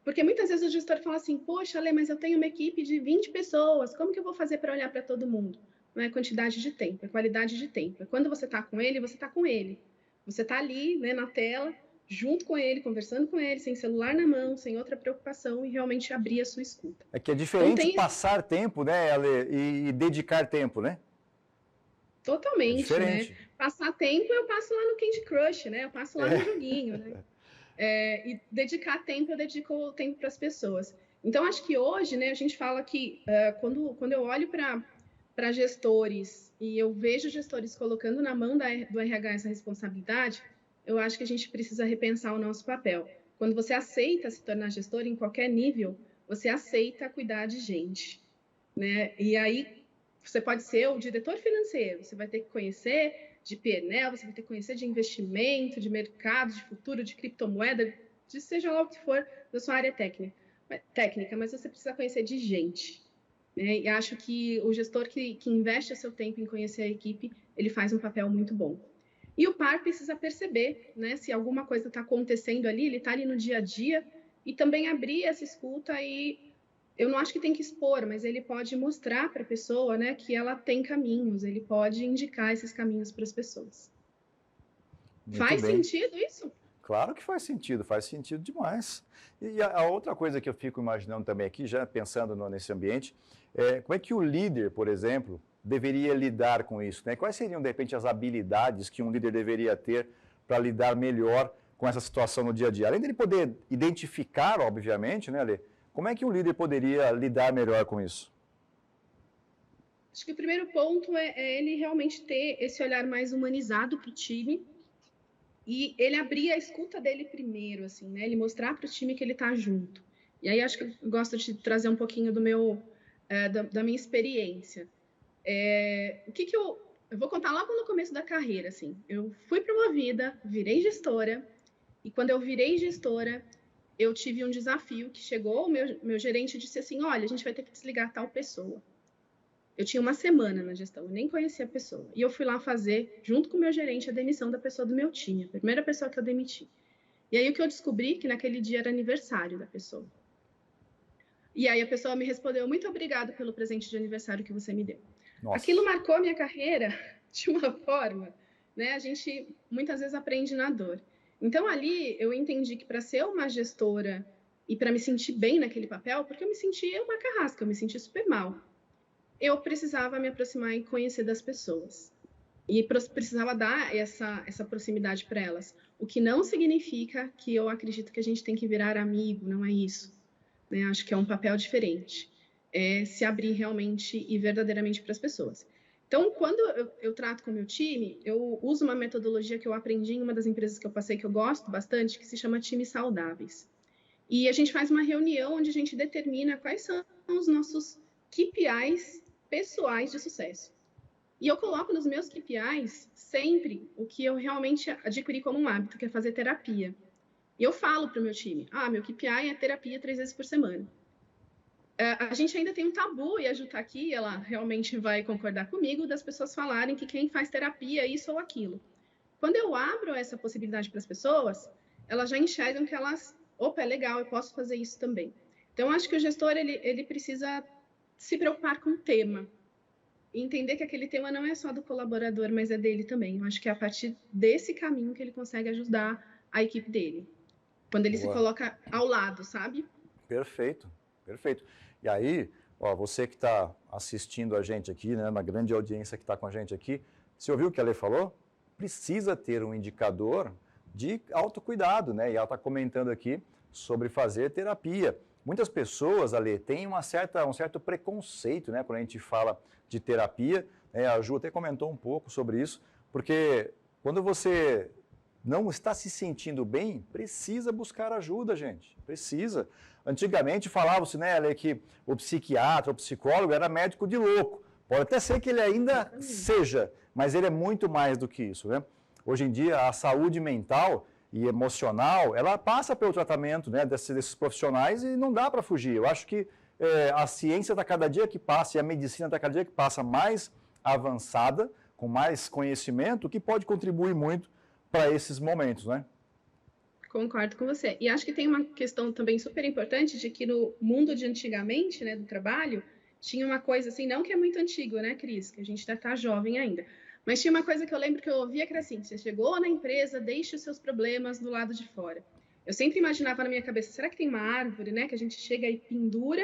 Porque muitas vezes o gestor fala assim, poxa, Lê, mas eu tenho uma equipe de 20 pessoas, como que eu vou fazer para olhar para todo mundo? Não é quantidade de tempo, é qualidade de tempo. É quando você está com ele, você está com ele. Você está ali, né, na tela, junto com ele, conversando com ele, sem celular na mão, sem outra preocupação, e realmente abrir a sua escuta. É que é diferente Então, passar tempo, né, Ale, e dedicar tempo, né? Totalmente, diferente. né? Passar tempo, eu passo lá no Candy Crush, né? Eu passo lá no joguinho, né? E dedicar tempo, eu dedico tempo para as pessoas. Então, acho que hoje, né, a gente fala que quando eu olho para gestores e eu vejo gestores colocando na mão do RH essa responsabilidade, eu acho que a gente precisa repensar o nosso papel. Quando você aceita se tornar gestor em qualquer nível, você aceita cuidar de gente, né? E aí você pode ser o diretor financeiro, você vai ter que conhecer de PNL, você vai ter que conhecer de investimento, de mercado, de futuro, de criptomoeda, de seja lá o que for da sua área técnica, mas você precisa conhecer de gente, né? E acho que o gestor que investe o seu tempo em conhecer a equipe, ele faz um papel muito bom. E o par precisa perceber, né, se alguma coisa está acontecendo ali, ele está ali no dia a dia, e também abrir essa escuta. E eu não acho que tem que expor, mas ele pode mostrar para a pessoa, né, que ela tem caminhos, ele pode indicar esses caminhos para as pessoas. Faz sentido isso? Claro que faz sentido demais. E a outra coisa que eu fico imaginando também aqui, já pensando nesse ambiente, como é que o líder, por exemplo, deveria lidar com isso, né? Quais seriam, de repente, as habilidades que um líder deveria ter para lidar melhor com essa situação no dia a dia? Além dele poder identificar, obviamente, né, Ale? Como é que um líder poderia lidar melhor com isso? Acho que o primeiro ponto é ele realmente ter esse olhar mais humanizado para o time e ele abrir a escuta dele primeiro, assim, né? Ele mostrar para o time que ele está junto. E aí acho que eu gosto de trazer um pouquinho da minha experiência. O que eu vou contar logo no começo da carreira, assim. Eu fui promovida, virei gestora, e quando eu virei gestora, eu tive um desafio que chegou, o meu gerente disse assim, olha, a gente vai ter que desligar tal pessoa. Eu tinha uma semana na gestão, eu nem conhecia a pessoa. E eu fui lá fazer, junto com o meu gerente, a demissão da pessoa do meu time, a primeira pessoa que eu demiti. E aí o que eu descobri, que naquele dia era aniversário da pessoa. E aí a pessoa me respondeu, muito obrigada pelo presente de aniversário que você me deu. Nossa. Aquilo marcou a minha carreira de uma forma, né? A gente muitas vezes aprende na dor. Então ali eu entendi que para ser uma gestora e para me sentir bem naquele papel, porque eu me sentia uma carrasca, eu me sentia super mal, eu precisava me aproximar e conhecer das pessoas. E precisava dar essa proximidade para elas. O que não significa que eu acredito que a gente tem que virar amigo, não é isso. Né? Acho que é um papel diferente. É se abrir realmente e verdadeiramente para as pessoas. Então, quando eu trato com o meu time, eu uso uma metodologia que eu aprendi em uma das empresas que eu passei, que eu gosto bastante, que se chama Times Saudáveis. E a gente faz uma reunião onde a gente determina quais são os nossos KPIs pessoais de sucesso. E eu coloco nos meus KPIs sempre o que eu realmente adquiri como um hábito, que é fazer terapia. E eu falo para o meu time, meu KPI é terapia 3 vezes por semana. A gente ainda tem um tabu, e a Ju tá aqui, ela realmente vai concordar comigo, das pessoas falarem que quem faz terapia é isso ou aquilo. Quando eu abro essa possibilidade para as pessoas, elas já enxergam que elas, opa, é legal, eu posso fazer isso também. Então, acho que o gestor, ele precisa se preocupar com o tema, e entender que aquele tema não é só do colaborador, mas é dele também. Eu acho que é a partir desse caminho que ele consegue ajudar a equipe dele, quando ele se coloca ao lado, sabe? Perfeito, perfeito. E aí, você que está assistindo a gente aqui, né, na grande audiência que está com a gente aqui, você ouviu o que a Lê falou? Precisa ter um indicador de autocuidado, né? E ela está comentando aqui sobre fazer terapia. Muitas pessoas, Ale, têm um certo preconceito, né, quando a gente fala de terapia. A Ju até comentou um pouco sobre isso, porque quando você não está se sentindo bem, precisa buscar ajuda, gente. Precisa. Antigamente falava-se, né, Ale, que o psiquiatra, o psicólogo era médico de louco. Pode até ser que ele ainda seja, mas ele é muito mais do que isso, né? Hoje em dia, a saúde mental e emocional, ela passa pelo tratamento, né, desses profissionais e não dá para fugir. Eu acho que a ciência está cada dia que passa e a medicina está cada dia que passa mais avançada, com mais conhecimento, que pode contribuir muito para esses momentos, né? Concordo com você. E acho que tem uma questão também super importante de que no mundo de antigamente, né, do trabalho, tinha uma coisa assim, não que é muito antigo, né, Cris? Que a gente tá jovem ainda. Mas tinha uma coisa que eu lembro que eu ouvia que era assim, você chegou na empresa, deixe os seus problemas do lado de fora. Eu sempre imaginava na minha cabeça, será que tem uma árvore, né, que a gente chega e pendura,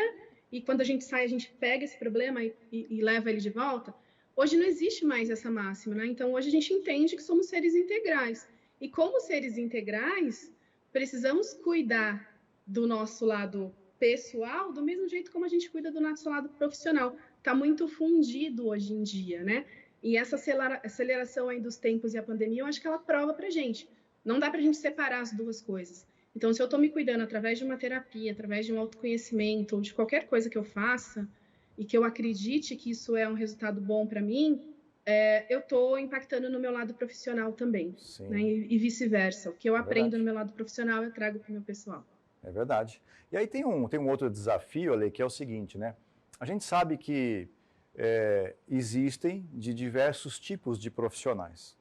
e quando a gente sai, a gente pega esse problema e leva ele de volta? Hoje não existe mais essa máxima, né? Então, hoje a gente entende que somos seres integrais. E como seres integrais, precisamos cuidar do nosso lado pessoal do mesmo jeito como a gente cuida do nosso lado profissional. Está muito fundido hoje em dia, né? E essa aceleração aí dos tempos e a pandemia, eu acho que ela prova para a gente. Não dá para a gente separar as duas coisas. Então, se eu estou me cuidando através de uma terapia, através de um autoconhecimento, ou de qualquer coisa que eu faça, e que eu acredite que isso é um resultado bom para mim, eu estou impactando no meu lado profissional também. Né? E vice-versa. O que eu aprendo no meu lado profissional, eu trago para o meu pessoal. É verdade. E aí tem um outro desafio, Ale, que é o seguinte, né? A gente sabe que existem de diversos tipos de profissionais.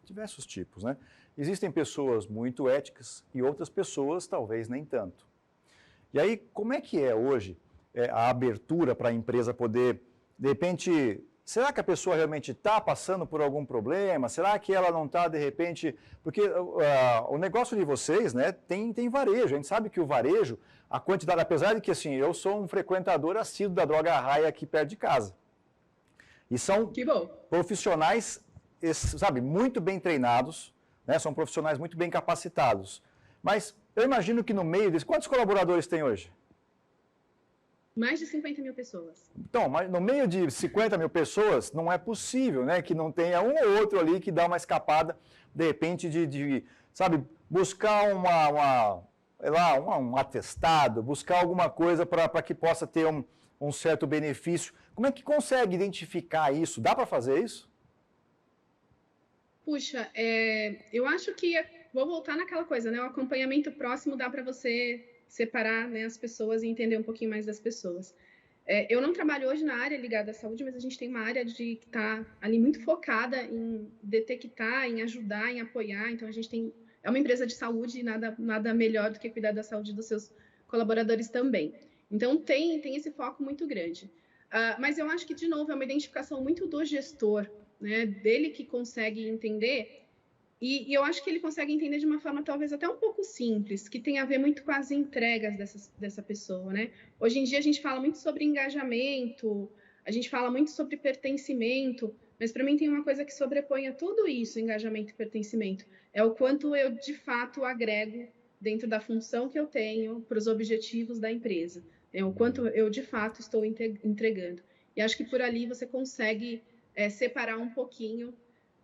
Diversos tipos, né? Existem pessoas muito éticas e outras pessoas talvez nem tanto. E aí, como é que é hoje a abertura para a empresa poder, de repente, será que a pessoa realmente está passando por algum problema? Será que ela não está, de repente... Porque o negócio de vocês, né, tem varejo. A gente sabe que o varejo, a quantidade... Apesar de que, assim, eu sou um frequentador assíduo da Droga Raia aqui perto de casa. E são profissionais, sabe, muito bem treinados, né, são profissionais muito bem capacitados. Mas eu imagino que no meio deles... Quantos colaboradores tem hoje? Mais de 50 mil pessoas. Então, mas no meio de 50 mil pessoas, não é possível, né, que não tenha um ou outro ali que dá uma escapada, de repente, sabe, buscar um atestado, buscar alguma coisa para que possa ter um certo benefício. Como é que consegue identificar isso? Dá para fazer isso? Puxa, eu acho que, vou voltar naquela coisa, né, o acompanhamento próximo dá para você separar, né, as pessoas e entender um pouquinho mais das pessoas. Eu não trabalho hoje na área ligada à saúde, mas a gente tem uma área que está ali muito focada em detectar, em ajudar, em apoiar. Então, a gente é uma empresa de saúde e nada melhor do que cuidar da saúde dos seus colaboradores também. Então, tem esse foco muito grande. Mas eu acho que, de novo, é uma identificação muito do gestor, né, dele que consegue entender. E eu acho que ele consegue entender de uma forma talvez até um pouco simples, que tem a ver muito com as entregas dessa pessoa, né? Hoje em dia a gente fala muito sobre engajamento, a gente fala muito sobre pertencimento, mas para mim tem uma coisa que sobrepõe a tudo isso, engajamento e pertencimento. É o quanto eu, de fato, agrego dentro da função que eu tenho para os objetivos da empresa. É o quanto eu, de fato, estou entregando. E acho que por ali você consegue separar um pouquinho.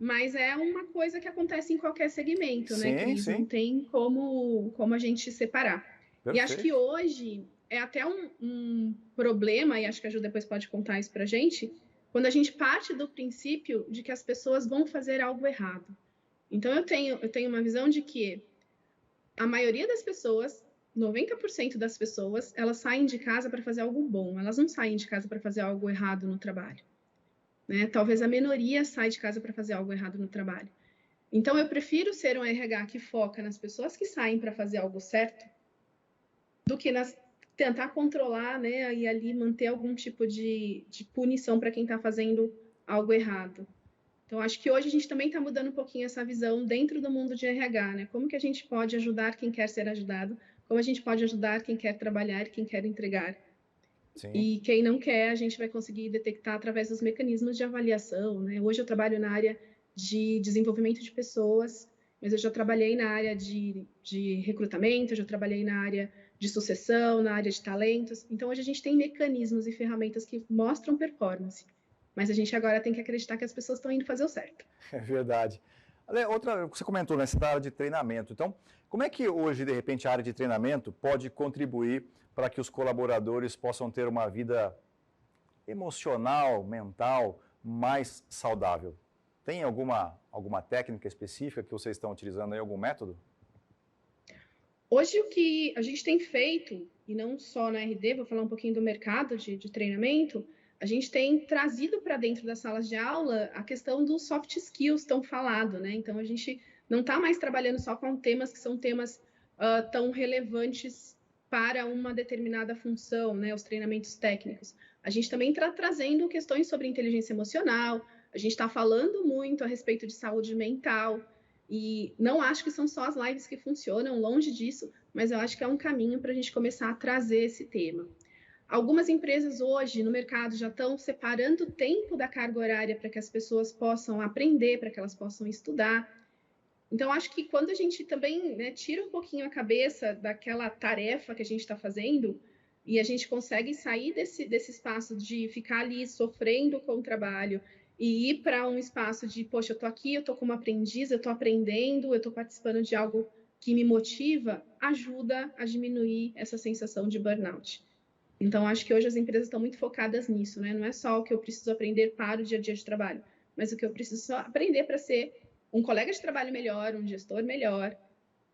Mas é uma coisa que acontece em qualquer segmento, né, Cris? Não tem como a gente separar. Perfeito. E acho que hoje é até um problema, e acho que a Ju depois pode contar isso pra gente, quando a gente parte do princípio de que as pessoas vão fazer algo errado. Então, eu tenho uma visão de que a maioria das pessoas, 90% das pessoas, elas saem de casa para fazer algo bom. Elas não saem de casa para fazer algo errado no trabalho. Né? Talvez a minoria saia de casa para fazer algo errado no trabalho. Então, eu prefiro ser um RH que foca nas pessoas que saem para fazer algo certo do que tentar controlar, né, e ali manter algum tipo de punição para quem está fazendo algo errado. Então, acho que hoje a gente também está mudando um pouquinho essa visão dentro do mundo de RH. Né? Como que a gente pode ajudar quem quer ser ajudado? Como a gente pode ajudar quem quer trabalhar e quem quer entregar? Sim. E quem não quer, a gente vai conseguir detectar através dos mecanismos de avaliação. Né? Hoje eu trabalho na área de desenvolvimento de pessoas mas eu já trabalhei na área de recrutamento, eu já trabalhei na área de sucessão, na área de talentos. Então, hoje a gente tem mecanismos e ferramentas que mostram performance, mas a gente agora tem que acreditar que as pessoas estão indo fazer o certo. É verdade. Ale, outra, você comentou nessa área de treinamento. Então, como é que hoje, de repente, a área de treinamento pode contribuir para que os colaboradores possam ter uma vida emocional, mental, mais saudável? Tem alguma técnica específica que vocês estão utilizando aí, algum método? Hoje, o que a gente tem feito, e não só na RD, vou falar um pouquinho do mercado de treinamento, a gente tem trazido para dentro das salas de aula a questão dos soft skills tão falado, né? Então, a gente não está mais trabalhando só com temas que são temas tão relevantes para uma determinada função, né? Os treinamentos técnicos. A gente também está trazendo questões sobre inteligência emocional, a gente está falando muito a respeito de saúde mental, e não acho que são só as lives que funcionam, longe disso, mas eu acho que é um caminho para a gente começar a trazer esse tema. Algumas empresas hoje no mercado já estão separando o tempo da carga horária para que as pessoas possam aprender, para que elas possam estudar. Então, acho que quando a gente também, né, tira um pouquinho a cabeça daquela tarefa que a gente está fazendo e a gente consegue sair desse espaço de ficar ali sofrendo com o trabalho e ir para um espaço de, poxa, eu estou aqui, eu estou como aprendiz, eu estou aprendendo, eu estou participando de algo que me motiva, ajuda a diminuir essa sensação de burnout. Então, acho que hoje as empresas estão muito focadas nisso, né? Não é só o que eu preciso aprender para o dia a dia de trabalho, mas o que eu preciso aprender para ser um colega de trabalho melhor, um gestor melhor.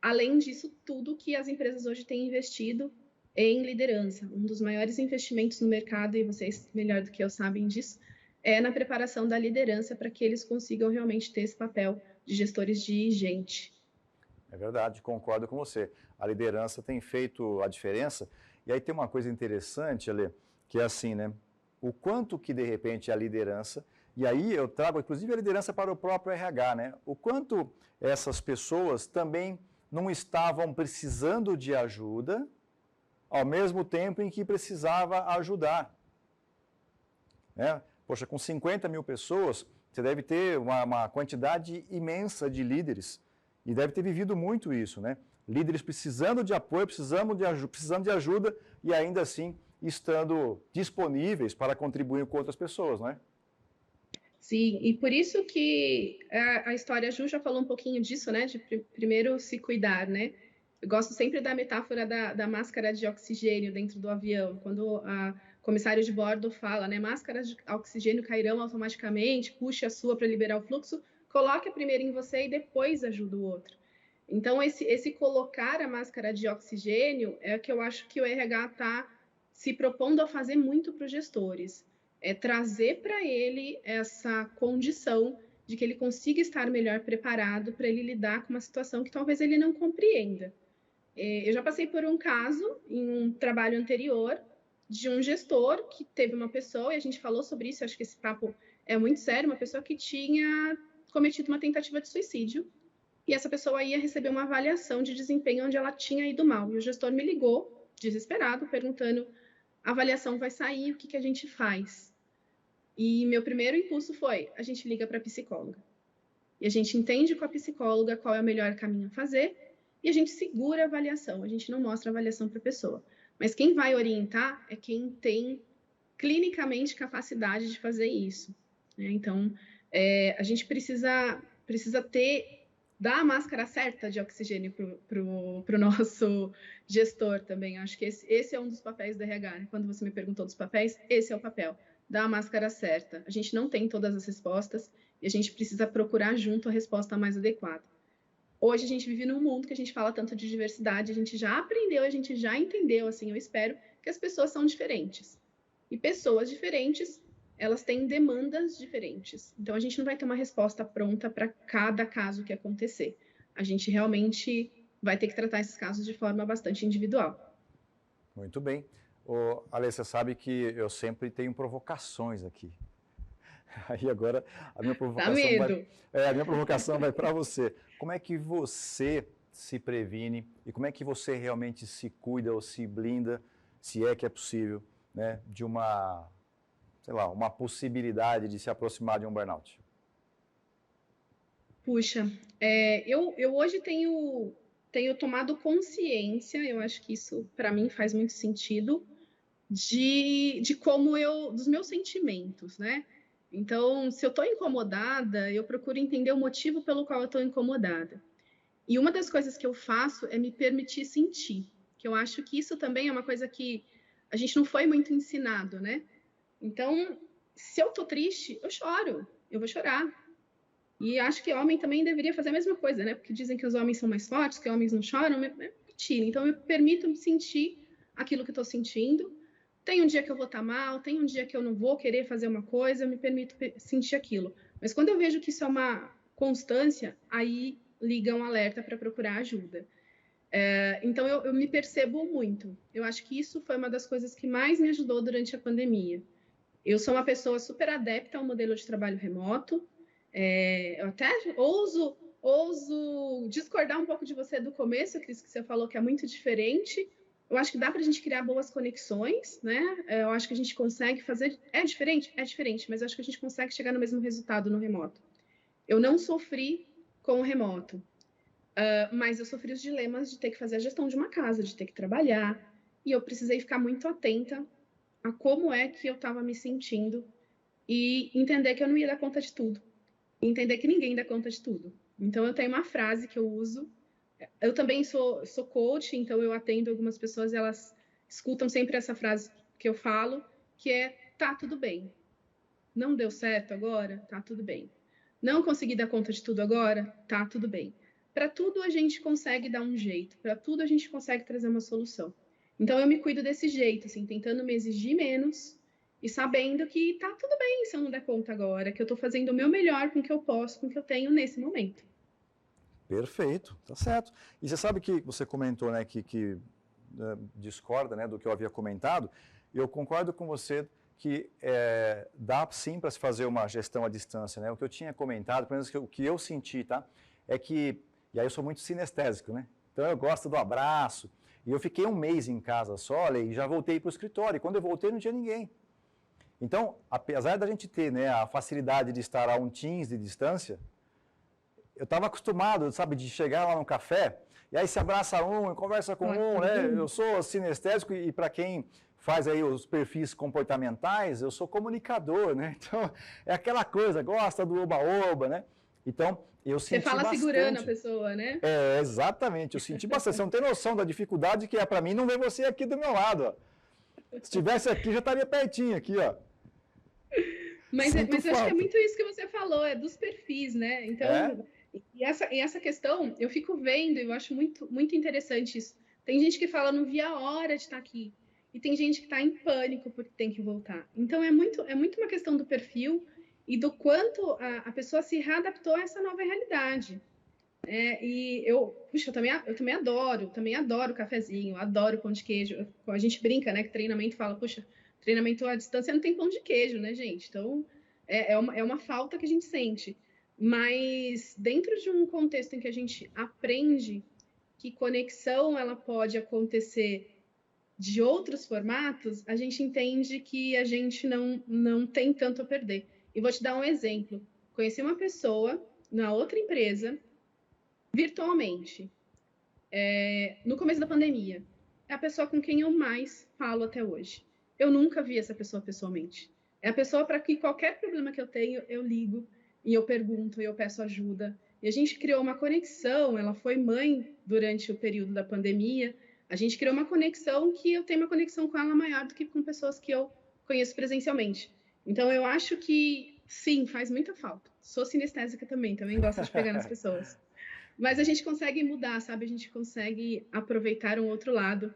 Além disso, tudo que as empresas hoje têm investido em liderança. Um dos maiores investimentos no mercado, e vocês melhor do que eu sabem disso, é na preparação da liderança para que eles consigam realmente ter esse papel de gestores de gente. É verdade, concordo com você. A liderança tem feito a diferença. E aí tem uma coisa interessante, Ale, que é assim, né? O quanto que, de repente, a liderança, e aí eu trago, inclusive, a liderança para o próprio RH, né? O quanto essas pessoas também não estavam precisando de ajuda, ao mesmo tempo em que precisava ajudar. Né? Poxa, com 50 mil pessoas, você deve ter uma quantidade imensa de líderes, e deve ter vivido muito isso, né? Líderes precisando de apoio, precisando de ajuda e ainda assim estando disponíveis para contribuir com outras pessoas, não é? Sim, e por isso que a história, a Ju já falou um pouquinho disso, né? De primeiro se cuidar, né? Eu gosto sempre da metáfora da máscara de oxigênio dentro do avião, quando a comissário de bordo fala, né? Máscaras de oxigênio cairão automaticamente, puxe a sua para liberar o fluxo, coloque a primeira em você e depois ajuda o outro. Então, esse colocar a máscara de oxigênio é o que eu acho que o RH está se propondo a fazer muito para os gestores. É trazer para ele essa condição de que ele consiga estar melhor preparado para ele lidar com uma situação que talvez ele não compreenda. Eu já passei por um caso, em um trabalho anterior, de um gestor que teve uma pessoa, e a gente falou sobre isso, acho que esse papo é muito sério, uma pessoa que tinha cometido uma tentativa de suicídio, e essa pessoa ia receber uma avaliação de desempenho onde ela tinha ido mal. E o gestor me ligou, desesperado, perguntando, a avaliação vai sair, o que a gente faz? E meu primeiro impulso foi, a gente liga para a psicóloga. E a gente entende com a psicóloga qual é o melhor caminho a fazer, e a gente segura a avaliação, a gente não mostra a avaliação para a pessoa. Mas quem vai orientar é quem tem clinicamente capacidade de fazer isso. Né? Então, a gente precisa dar a máscara certa de oxigênio para o nosso gestor também. Acho que esse é um dos papéis do RH. Né? Quando você me perguntou dos papéis, esse é o papel. Dar a máscara certa. A gente não tem todas as respostas e a gente precisa procurar junto a resposta mais adequada. Hoje a gente vive num mundo que a gente fala tanto de diversidade, a gente já aprendeu, a gente já entendeu, assim, eu espero, que as pessoas são diferentes. E pessoas diferentes, elas têm demandas diferentes. Então, a gente não vai ter uma resposta pronta para cada caso que acontecer. A gente realmente vai ter que tratar esses casos de forma bastante individual. Muito bem. Ale, você sabe que eu sempre tenho provocações aqui. Aí agora a minha provocação vai para você. Como é que você se previne e como é que você realmente se cuida ou se blinda, se é que é possível, né, de uma possibilidade de se aproximar de um burnout? Puxa, eu hoje tenho tomado consciência, eu acho que isso para mim faz muito sentido, de como dos meus sentimentos, né? Então, se eu estou incomodada, eu procuro entender o motivo pelo qual eu estou incomodada. E uma das coisas que eu faço é me permitir sentir, que eu acho que isso também é uma coisa que a gente não foi muito ensinado, né? Então, se eu tô triste, eu choro, eu vou chorar. E acho que homem também deveria fazer a mesma coisa, né? Porque dizem que os homens são mais fortes, que homens não choram, é mentira. Então, eu permito me sentir aquilo que eu tô sentindo. Tem um dia que eu vou estar mal, tem um dia que eu não vou querer fazer uma coisa, eu me permito sentir aquilo. Mas quando eu vejo que isso é uma constância, aí liga um alerta para procurar ajuda. Então, eu me percebo muito. Eu acho que isso foi uma das coisas que mais me ajudou durante a pandemia. Eu sou uma pessoa super adepta ao modelo de trabalho remoto. Eu até ouso discordar um pouco de você do começo, Cris, que você falou que é muito diferente. Eu acho que dá para a gente criar boas conexões, né? Eu acho que a gente consegue fazer... É diferente, mas eu acho que a gente consegue chegar no mesmo resultado no remoto. Eu não sofri com o remoto, mas eu sofri os dilemas de ter que fazer a gestão de uma casa, de ter que trabalhar, e eu precisei ficar muito atenta a como é que eu estava me sentindo e entender que eu não ia dar conta de tudo, e entender que ninguém dá conta de tudo. Então, eu tenho uma frase que eu uso. Eu também sou coach, então eu atendo algumas pessoas, elas escutam sempre essa frase que eu falo, que é: tá tudo bem. Não deu certo agora? Tá tudo bem. Não consegui dar conta de tudo agora? Tá tudo bem. Para tudo a gente consegue dar um jeito, para tudo a gente consegue trazer uma solução. Então eu me cuido desse jeito, assim, tentando me exigir menos e sabendo que tá tudo bem se eu não der conta agora, que eu tô fazendo o meu melhor com o que eu posso, com o que eu tenho nesse momento. Perfeito, tá certo. E você sabe que você comentou, né, que discorda, né, do que eu havia comentado. Eu concordo com você que dá sim para se fazer uma gestão à distância, né? O que eu tinha comentado, pelo menos o que eu senti, tá? É que, e aí eu sou muito sinestésico, né? Então eu gosto do abraço. E eu fiquei um mês em casa só, e já voltei para o escritório. E quando eu voltei não tinha ninguém. Então, apesar da gente ter, né, a facilidade de estar a um Teams de distância, eu estava acostumado, sabe, de chegar lá no café, e aí se abraça um e conversa com um, né? Eu sou sinestésico e para quem faz aí os perfis comportamentais, eu sou comunicador, né? Então, é aquela coisa, gosta do oba-oba, né? Então, eu senti bastante. Você fala segurando a pessoa, né? Exatamente, eu senti bastante. Você não tem noção da dificuldade que é para mim não ver você aqui do meu lado, ó. Se estivesse aqui, já estaria pertinho aqui, ó. Mas eu acho que é muito isso que você falou, é dos perfis, né? Então, e essa questão, eu fico vendo, eu acho muito, muito interessante isso. Tem gente que fala, não vi a hora de estar aqui. E tem gente que está em pânico porque tem que voltar. Então, é muito uma questão do perfil e do quanto a pessoa se readaptou a essa nova realidade. E eu também adoro cafezinho, adoro pão de queijo. A gente brinca, né, que treinamento fala, puxa, treinamento à distância não tem pão de queijo, né, gente? Então, é uma falta que a gente sente. Mas dentro de um contexto em que a gente aprende que conexão ela pode acontecer de outros formatos, a gente entende que a gente não tem tanto a perder. E vou te dar um exemplo. Conheci uma pessoa na outra empresa, virtualmente, no começo da pandemia. É a pessoa com quem eu mais falo até hoje. Eu nunca vi essa pessoa pessoalmente. É a pessoa para que qualquer problema que eu tenho, eu ligo e eu pergunto e eu peço ajuda. E a gente criou uma conexão, ela foi mãe durante o período da pandemia. A gente criou uma conexão que eu tenho uma conexão com ela maior do que com pessoas que eu conheço presencialmente. Então, eu acho que, sim, faz muita falta. Sou sinestésica também gosto de pegar nas pessoas. Mas a gente consegue mudar, sabe? A gente consegue aproveitar um outro lado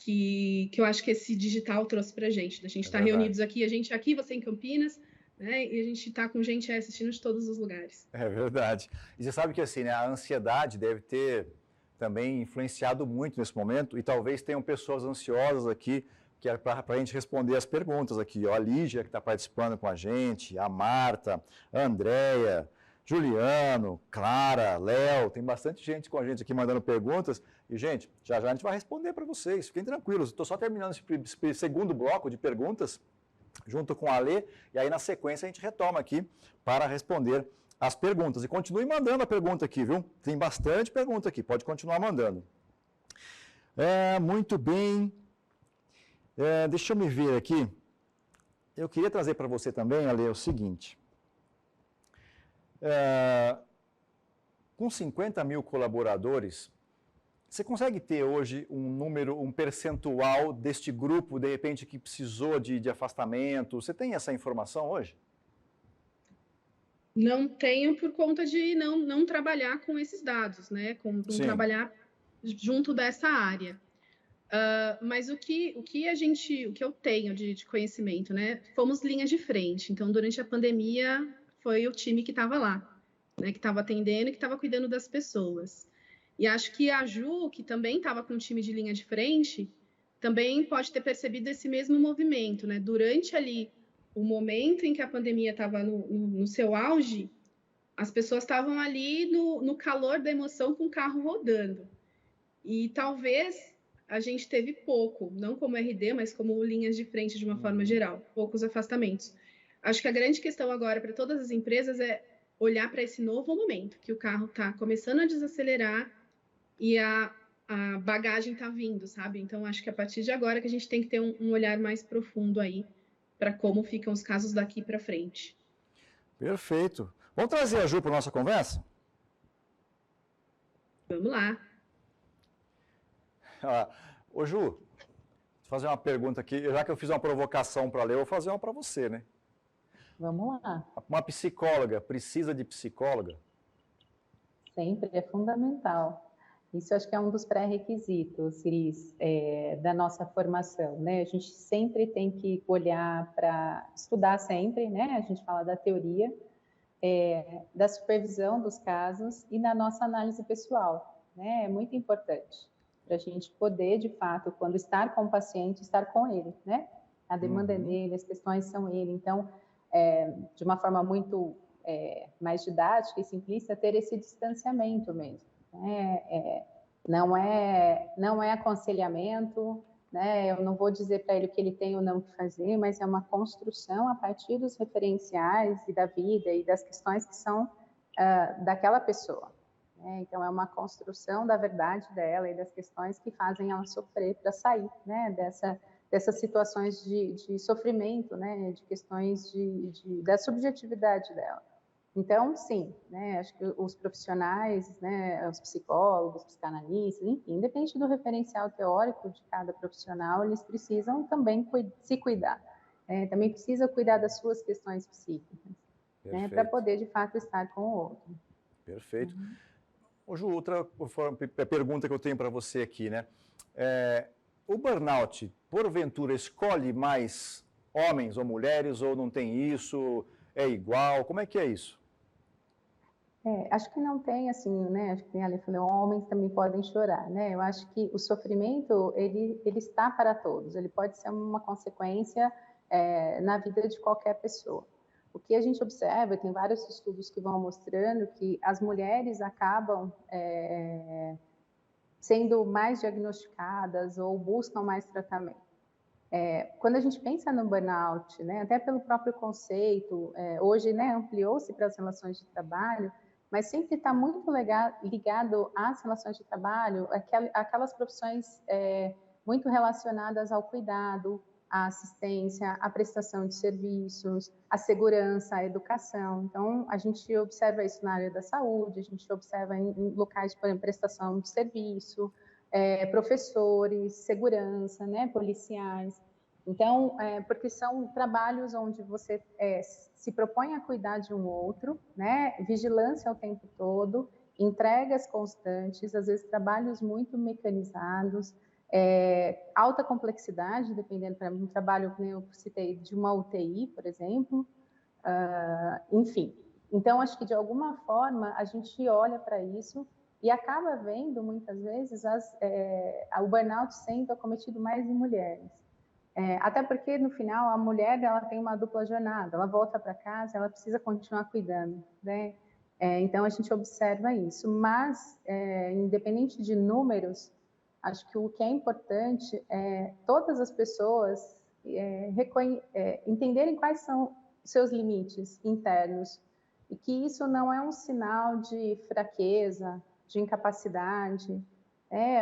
que eu acho que esse digital trouxe pra gente. Da gente estar reunidos aqui, a gente aqui, você em Campinas, né? E a gente está com gente assistindo de todos os lugares. É verdade. E você sabe que assim, né, a ansiedade deve ter também influenciado muito nesse momento, e talvez tenham pessoas ansiosas aqui, que é para a gente responder as perguntas aqui. Ó, a Lígia, que está participando com a gente, a Marta, a Andréia, Juliano, Clara, Léo, tem bastante gente com a gente aqui mandando perguntas. E, gente, já a gente vai responder para vocês, fiquem tranquilos. Estou só terminando esse segundo bloco de perguntas, junto com a Alê, e aí na sequência a gente retoma aqui para responder as perguntas. E continue mandando a pergunta aqui, viu? Tem bastante pergunta aqui, pode continuar mandando. Muito bem. Deixa eu me ver aqui. Eu queria trazer para você também, Ale, o seguinte. Com 50 mil colaboradores, você consegue ter hoje um percentual deste grupo, de repente, que precisou de afastamento? Você tem essa informação hoje? Não tenho por conta de não trabalhar com esses dados, né? Não trabalhar junto dessa área. Mas o que eu tenho de conhecimento, né? Fomos linha de frente. Então, durante a pandemia, foi o time que estava lá, né? Que estava atendendo e que estava cuidando das pessoas. E acho que a Ju, que também estava com o time de linha de frente, também pode ter percebido esse mesmo movimento, né? Durante ali o momento em que a pandemia estava no seu auge, as pessoas estavam ali no calor da emoção com o carro rodando. E talvez a gente teve pouco, não como RD, mas como linhas de frente de uma forma geral, poucos afastamentos. Acho que a grande questão agora para todas as empresas é olhar para esse novo momento, que o carro está começando a desacelerar e a bagagem está vindo, sabe? Então, acho que a partir de agora que a gente tem que ter um olhar mais profundo aí para como ficam os casos daqui para frente. Perfeito. Vamos trazer a Ju para a nossa conversa? Vamos lá. Ô Ju, vou fazer uma pergunta aqui. Já que eu fiz uma provocação para ler, eu vou fazer uma para você, né? Vamos lá. Uma psicóloga precisa de psicóloga? Sempre é fundamental. Isso acho que é um dos pré-requisitos, Cris, da nossa formação, né? A gente sempre tem que olhar para estudar sempre, né? A gente fala da teoria, da supervisão dos casos e da nossa análise pessoal, né? É muito importante para a gente poder, de fato, quando estar com o paciente, estar com ele, né? A demanda é dele, as questões são ele. Então, de uma forma muito mais didática e simplista, ter esse distanciamento mesmo. Não é aconselhamento, né? Eu não vou dizer para ele o que ele tem ou não que fazer, mas é uma construção a partir dos referenciais e da vida e das questões que são daquela pessoa. Né? Então, é uma construção da verdade dela e das questões que fazem ela sofrer para sair, né? Dessas situações de sofrimento, né? De questões da subjetividade dela. Então, sim, né, acho que os profissionais, né, os psicólogos, psicanalistas, enfim, independente do referencial teórico de cada profissional, eles precisam também se cuidar. Também precisa cuidar das suas questões psíquicas, né, para poder, de fato, estar com o outro. Perfeito. Ô, Ju, outra pergunta que eu tenho para você aqui, né? O burnout, porventura, escolhe mais homens ou mulheres, ou não tem isso? É igual? Como é que é isso? Acho que não tem, assim, né, acho que ali falou, homens também podem chorar, né, eu acho que o sofrimento, ele está para todos, ele pode ser uma consequência na vida de qualquer pessoa. O que a gente observa, tem vários estudos que vão mostrando que as mulheres acabam sendo mais diagnosticadas ou buscam mais tratamento. Quando a gente pensa no burnout, né, até pelo próprio conceito, hoje, né, ampliou-se para as relações de trabalho, mas sempre está muito ligado às relações de trabalho, aquelas profissões muito relacionadas ao cuidado, à assistência, à prestação de serviços, à segurança, à educação. Então, a gente observa isso na área da saúde, a gente observa em locais de, por exemplo, prestação de serviço, professores, segurança, né, policiais. Então, porque são trabalhos onde você se propõe a cuidar de um outro, né? Vigilância o tempo todo, entregas constantes, às vezes trabalhos muito mecanizados, alta complexidade, dependendo para um trabalho, como eu citei, de uma UTI, por exemplo, enfim. Então, acho que de alguma forma a gente olha para isso e acaba vendo, muitas vezes, o burnout sendo acometido mais em mulheres. Até porque, no final, a mulher ela tem uma dupla jornada, ela volta para casa, ela precisa continuar cuidando, né? Então, a gente observa isso. Mas, independente de números, acho que o que é importante é todas as pessoas entenderem quais são seus limites internos, e que isso não é um sinal de fraqueza, de incapacidade,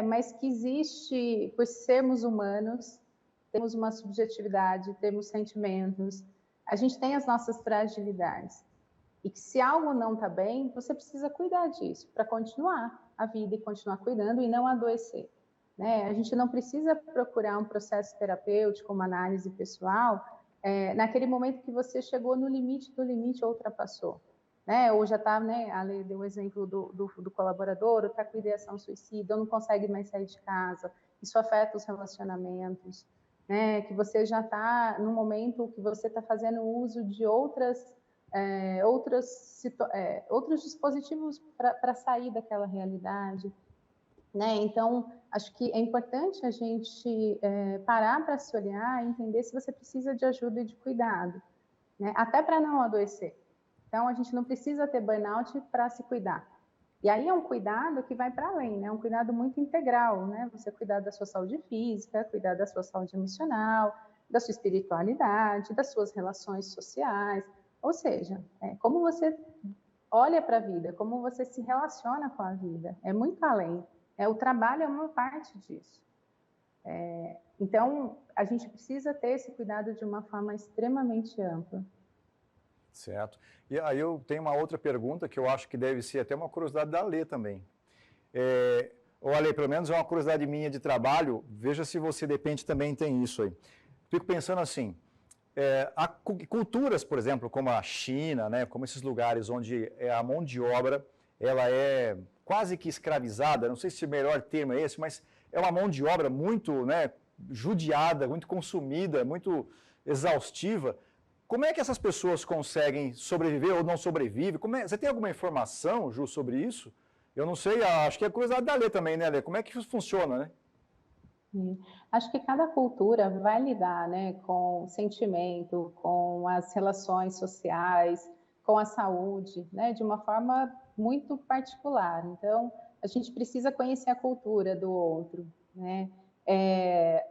mas que existe, por sermos humanos, temos uma subjetividade, temos sentimentos, a gente tem as nossas fragilidades. E que se algo não está bem, você precisa cuidar disso para continuar a vida e continuar cuidando e não adoecer. Né? A gente não precisa procurar um processo terapêutico, uma análise pessoal, naquele momento que você chegou no limite do limite ou ultrapassou. Né? Ou já está, né? A Lê deu o exemplo do colaborador, está com ideação suicida, ou não consegue mais sair de casa, isso afeta os relacionamentos. Né, que você já está no momento que você está fazendo uso de outros dispositivos para sair daquela realidade. Né? Então, acho que é importante a gente parar para se olhar e entender se você precisa de ajuda e de cuidado, né? Até para não adoecer. Então, a gente não precisa ter burnout para se cuidar. E aí é um cuidado que vai para além, né? Um cuidado muito integral, né? Você cuidar da sua saúde física, cuidar da sua saúde emocional, da sua espiritualidade, das suas relações sociais. Ou seja, como você olha para a vida, como você se relaciona com a vida. É muito além. O trabalho é uma parte disso. Então, a gente precisa ter esse cuidado de uma forma extremamente ampla. Certo. E aí eu tenho uma outra pergunta que eu acho que deve ser até uma curiosidade da Alê também. Alê, pelo menos é uma curiosidade minha de trabalho, veja se você de repente também tem isso aí. Fico pensando assim, há culturas, por exemplo, como a China, né, como esses lugares onde a mão de obra ela é quase que escravizada, não sei se o melhor termo é esse, mas é uma mão de obra muito, né, judiada, muito consumida, muito exaustiva. Como é que essas pessoas conseguem sobreviver ou não sobrevivem? Você tem alguma informação, Ju, sobre isso? Eu não sei, acho que é curiosidade da Lê também, né, Lê? Como é que isso funciona, né? Acho que cada cultura vai lidar, né, com o sentimento, com as relações sociais, com a saúde, né, de uma forma muito particular. Então, a gente precisa conhecer a cultura do outro, né?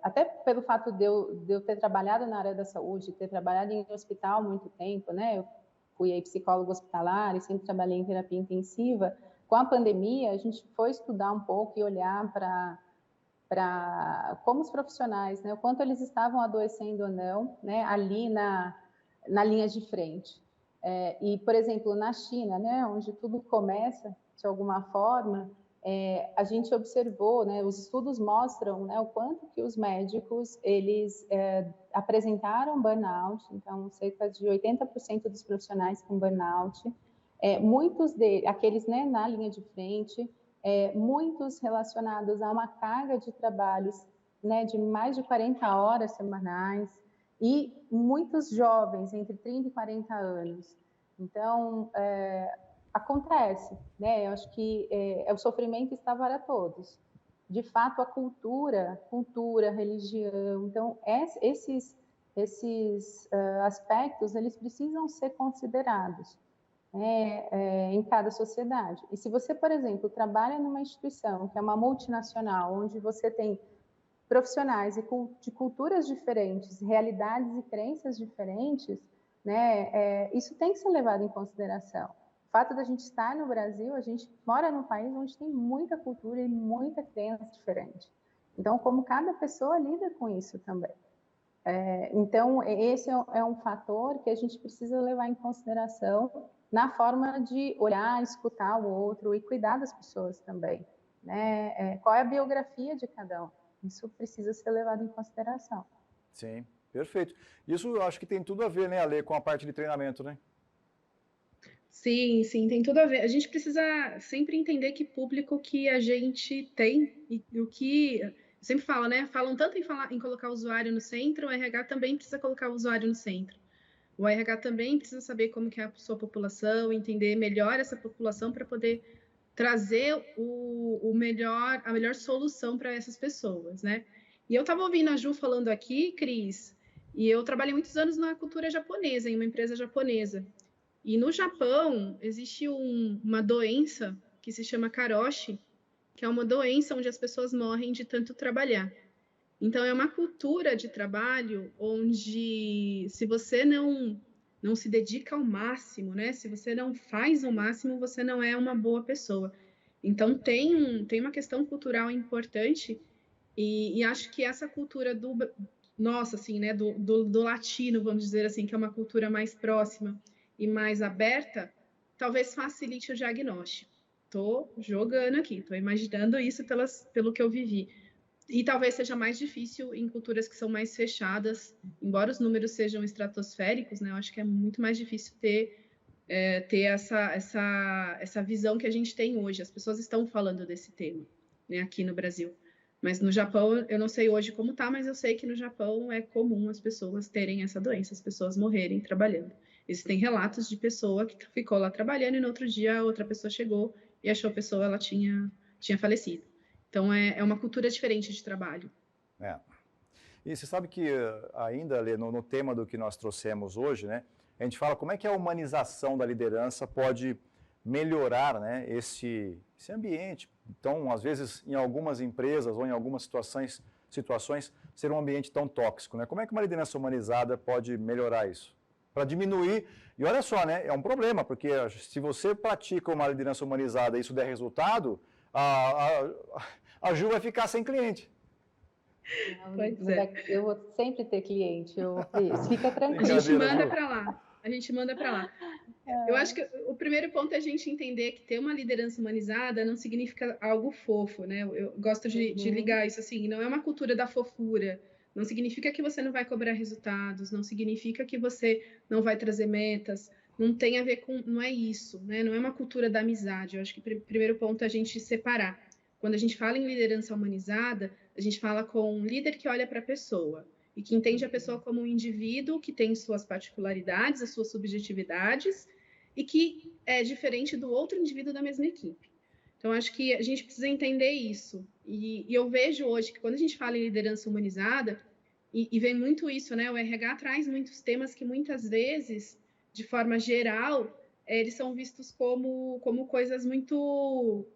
Até pelo fato de eu ter trabalhado na área da saúde, ter trabalhado em hospital há muito tempo, né? Eu fui aí psicóloga hospitalar e sempre trabalhei em terapia intensiva. Com a pandemia, a gente foi estudar um pouco e olhar para como os profissionais, né? O quanto eles estavam adoecendo ou não, né? Ali na linha de frente. E, por exemplo, na China, né? Onde tudo começa, de alguma forma, a gente observou, né, os estudos mostram, né, o quanto que os médicos, eles apresentaram burnout, então cerca de 80% dos profissionais com burnout, muitos deles, aqueles, né, na linha de frente, muitos relacionados a uma carga de trabalhos, né, de mais de 40 horas semanais, e muitos jovens, entre 30 e 40 anos. Então, acontece, né? Eu acho que o sofrimento está para todos. De fato, a cultura, religião, então esses aspectos eles precisam ser considerados em cada sociedade. E se você, por exemplo, trabalha numa instituição que é uma multinacional, onde você tem profissionais de culturas diferentes, realidades e crenças diferentes, né? Isso tem que ser levado em consideração. O fato da gente estar no Brasil, a gente mora num país onde tem muita cultura e muita crença diferente. Então, como cada pessoa lida com isso também. Então, esse é um fator que a gente precisa levar em consideração na forma de olhar, escutar o outro e cuidar das pessoas também. Né? Qual é a biografia de cada um? Isso precisa ser levado em consideração. Sim, perfeito. Isso eu acho que tem tudo a ver, né, Ale, com a parte de treinamento, né? Sim, sim, tem tudo a ver. A gente precisa sempre entender que público que a gente tem e o que... Eu sempre falo, né? Falam tanto em colocar o usuário no centro, o RH também precisa colocar o usuário no centro. O RH também precisa saber como que é a sua população, entender melhor essa população para poder trazer a melhor solução para essas pessoas, né? E eu estava ouvindo a Ju falando aqui, Cris, e eu trabalhei muitos anos na cultura japonesa, em uma empresa japonesa. E no Japão existe uma doença que se chama karoshi, que é uma doença onde as pessoas morrem de tanto trabalhar. Então, é uma cultura de trabalho onde, se você não não se dedica ao máximo, né? Se você não faz o máximo, você não é uma boa pessoa. Então, tem uma questão cultural importante e acho que essa cultura nossa, assim, né, do latino, vamos dizer assim, que é uma cultura mais próxima e mais aberta, talvez facilite o diagnóstico. Estou jogando aqui, estou imaginando isso pelo que eu vivi. E talvez seja mais difícil em culturas que são mais fechadas, embora os números sejam estratosféricos, né? Eu acho que é muito mais difícil ter essa visão que a gente tem hoje. As pessoas estão falando desse tema, né, aqui no Brasil. Mas no Japão, eu não sei hoje como tá, mas eu sei que no Japão é comum as pessoas terem essa doença, as pessoas morrerem trabalhando. Existem relatos de pessoa que ficou lá trabalhando e no outro dia outra pessoa chegou e achou a pessoa, ela tinha falecido. Então, é uma cultura diferente de trabalho. É. E você sabe que ainda, Lê, no tema do que nós trouxemos hoje, né, a gente fala como é que a humanização da liderança pode melhorar, né, esse ambiente. Então, às vezes, em algumas empresas ou em algumas situações ser um ambiente tão tóxico, né? Como é que uma liderança humanizada pode melhorar isso? Para diminuir, e olha só, né, é um problema, porque se você pratica uma liderança humanizada e isso der resultado, a Ju vai ficar sem cliente. Pois é. Eu vou sempre ter cliente, fica tranquilo. A gente manda para lá. A gente manda para lá. Eu acho que o primeiro ponto é a gente entender que ter uma liderança humanizada não significa algo fofo, né? Eu gosto de ligar isso assim, não é uma cultura da fofura, não significa que você não vai cobrar resultados, não significa que você não vai trazer metas, não tem a ver com, não é isso, né? Não é uma cultura da amizade. Eu acho que o primeiro ponto é a gente separar. Quando a gente fala em liderança humanizada, a gente fala com um líder que olha para a pessoa e que entende a pessoa como um indivíduo que tem suas particularidades, as suas subjetividades e que é diferente do outro indivíduo da mesma equipe. Então, acho que a gente precisa entender isso. E eu vejo hoje que quando a gente fala em liderança humanizada, e vem muito isso, né? O RH traz muitos temas que muitas vezes, de forma geral, eles são vistos como coisas muito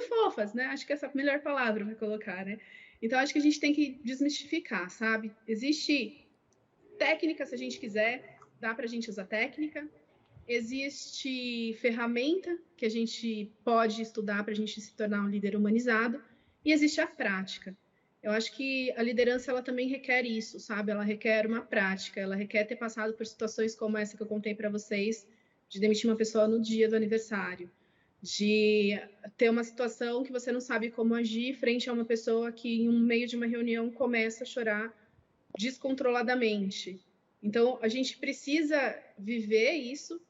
fofas, né? Acho que essa é a melhor palavra para colocar, né? Então, acho que a gente tem que desmistificar, sabe? Existe técnica, se a gente quiser, dá para a gente usar técnica. Existe ferramenta que a gente pode estudar para a gente se tornar um líder humanizado. E existe a prática. Eu acho que a liderança, ela também requer isso, sabe? Ela requer uma prática, ela requer ter passado por situações como essa que eu contei para vocês, de demitir uma pessoa no dia do aniversário, de ter uma situação que você não sabe como agir frente a uma pessoa que, em um meio de uma reunião, começa a chorar descontroladamente. Então, a gente precisa viver isso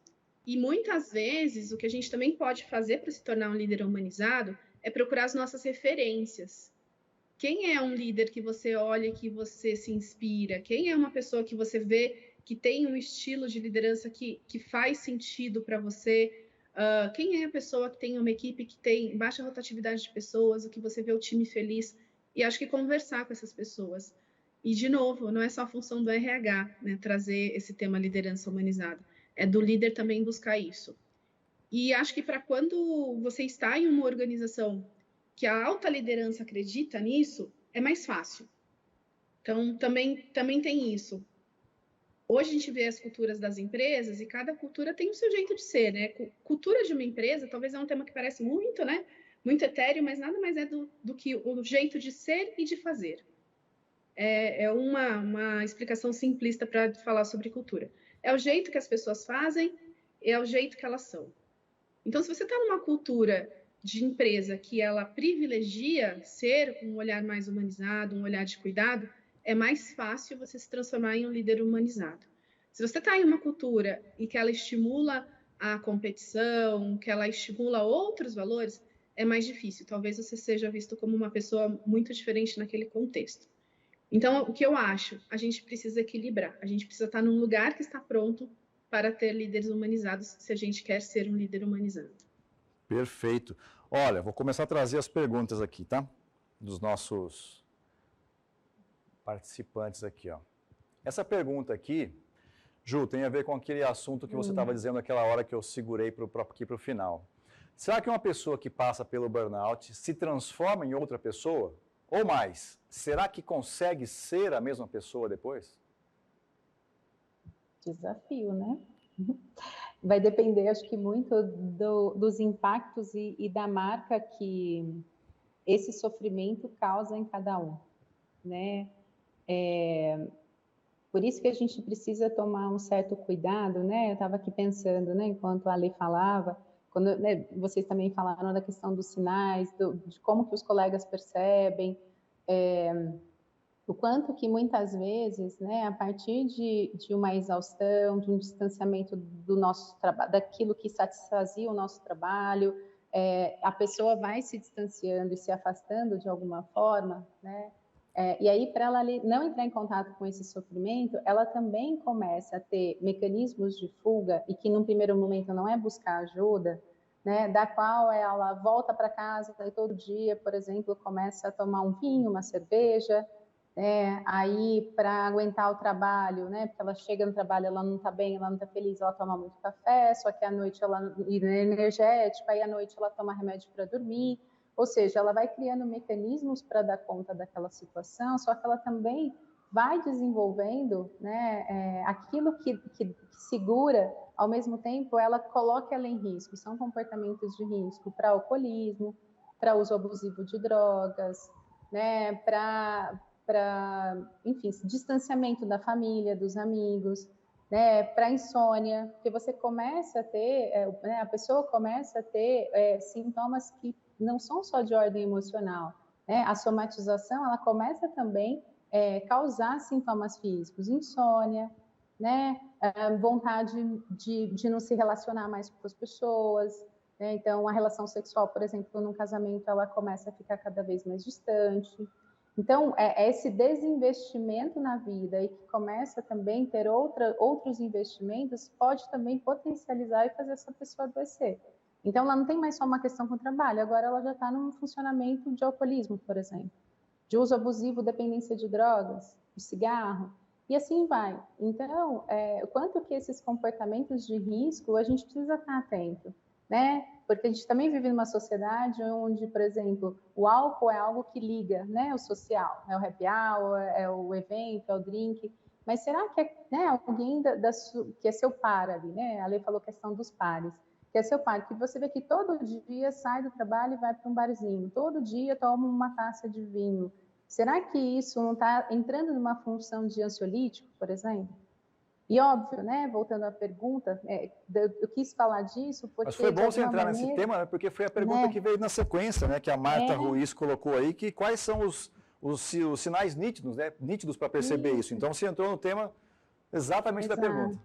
e, muitas vezes, o que a gente também pode fazer para se tornar um líder humanizado é procurar as nossas referências. Quem é um líder que você olha e que você se inspira? Quem é uma pessoa que você vê que tem um estilo de liderança que faz sentido para você? Quem é a pessoa que tem uma equipe que tem baixa rotatividade de pessoas, o que você vê o time feliz? E acho que conversar com essas pessoas. E, de novo, não é só a função do RH, né, trazer esse tema liderança humanizada. É do líder também buscar isso. E acho que para quando você está em uma organização que a alta liderança acredita nisso, é mais fácil. Então, também tem isso. Hoje a gente vê as culturas das empresas e cada cultura tem o seu jeito de ser, né? Cultura de uma empresa, talvez é um tema que parece muito, né? Muito etéreo, mas nada mais é do que o jeito de ser e de fazer. É uma explicação simplista para falar sobre cultura. É o jeito que as pessoas fazem, é o jeito que elas são. Então, se você está numa cultura de empresa que ela privilegia ser um olhar mais humanizado, um olhar de cuidado, é mais fácil você se transformar em um líder humanizado. Se você está em uma cultura e que ela estimula a competição, que ela estimula outros valores, é mais difícil. Talvez você seja visto como uma pessoa muito diferente naquele contexto. Então, o que eu acho? A gente precisa equilibrar. A gente precisa estar num lugar que está pronto para ter líderes humanizados, se a gente quer ser um líder humanizado. Perfeito. Olha, vou começar a trazer as perguntas aqui, tá? Dos nossos participantes aqui, ó. Essa pergunta aqui, Ju, tem a ver com aquele assunto que você estava dizendo naquela hora que eu segurei aqui para o final. Será que uma pessoa que passa pelo burnout se transforma em outra pessoa? Ou mais, será que consegue ser a mesma pessoa depois? Desafio, né? Vai depender, acho que muito dos impactos e da marca que esse sofrimento causa em cada um, né? Por isso que a gente precisa tomar um certo cuidado, né? Eu estava aqui pensando, né, enquanto a Ale falava, quando, né, vocês também falaram da questão dos sinais, de como que os colegas percebem, o quanto que muitas vezes, né, a partir de uma exaustão, de um distanciamento do nosso trabalho, daquilo que satisfazia o nosso trabalho, a pessoa vai se distanciando e se afastando de alguma forma, né? E aí, para ela não entrar em contato com esse sofrimento, ela também começa a ter mecanismos de fuga, e que num primeiro momento não é buscar ajuda, né, da qual ela volta para casa e todo dia, por exemplo, começa a tomar um vinho, uma cerveja, aí para aguentar o trabalho, né, porque ela chega no trabalho, ela não está bem, ela não está feliz, ela toma muito café, só que à noite ela é energética, aí à noite ela toma remédio para dormir, ou seja, ela vai criando mecanismos para dar conta daquela situação, só que ela também vai desenvolvendo, né, aquilo que segura, ao mesmo tempo ela coloca ela em risco, são comportamentos de risco para alcoolismo, para uso abusivo de drogas, né, para, enfim, distanciamento da família, dos amigos, né, para insônia, porque você começa a ter, né, a pessoa começa a ter sintomas que não são só de ordem emocional, né, a somatização, ela começa também causar sintomas físicos, insônia, né, vontade de não se relacionar mais com as pessoas, né, então a relação sexual, por exemplo, num casamento, ela começa a ficar cada vez mais distante. Então, esse desinvestimento na vida e que começa também a ter outros investimentos pode também potencializar e fazer essa pessoa adoecer. Então, ela não tem mais só uma questão com o trabalho, agora ela já está num funcionamento de alcoolismo, por exemplo, de uso abusivo, dependência de drogas, de cigarro, e assim vai. Então, o quanto que esses comportamentos de risco a gente precisa estar atento, né? Porque a gente também vive numa sociedade onde, por exemplo, o álcool é algo que liga, né, o social, é o happy hour, é o evento, é o drink, mas será que né, alguém que é seu par ali, né? A Lei falou a questão dos pares, que é seu par, que você vê que todo dia sai do trabalho e vai para um barzinho, todo dia toma uma taça de vinho. Será que isso não está entrando numa função de ansiolítico, por exemplo? E óbvio, né, voltando à pergunta, eu quis falar disso porque, Mas foi de bom você alguma entrar nesse maneira, tema, né, porque foi a pergunta né, que veio na sequência, né, que a Marta Ruiz colocou aí, que quais são os sinais nítidos, né, nítidos para perceber isso. Então, você entrou no tema exatamente da pergunta.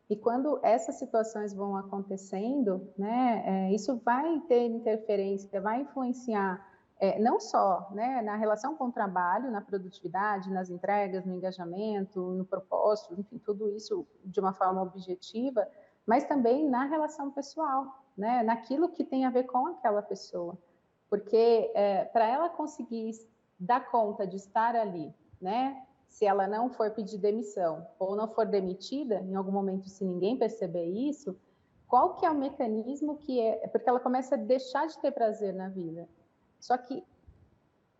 E quando essas situações vão acontecendo, né, isso vai ter interferência, vai influenciar não só, né, na relação com o trabalho, na produtividade, nas entregas, no engajamento, no propósito, enfim, tudo isso de uma forma objetiva, mas também na relação pessoal, né, naquilo que tem a ver com aquela pessoa. Porque para ela conseguir dar conta de estar ali, né, se ela não for pedir demissão ou não for demitida, em algum momento, se ninguém perceber isso, qual que é o mecanismo que porque ela começa a deixar de ter prazer na vida. Só que,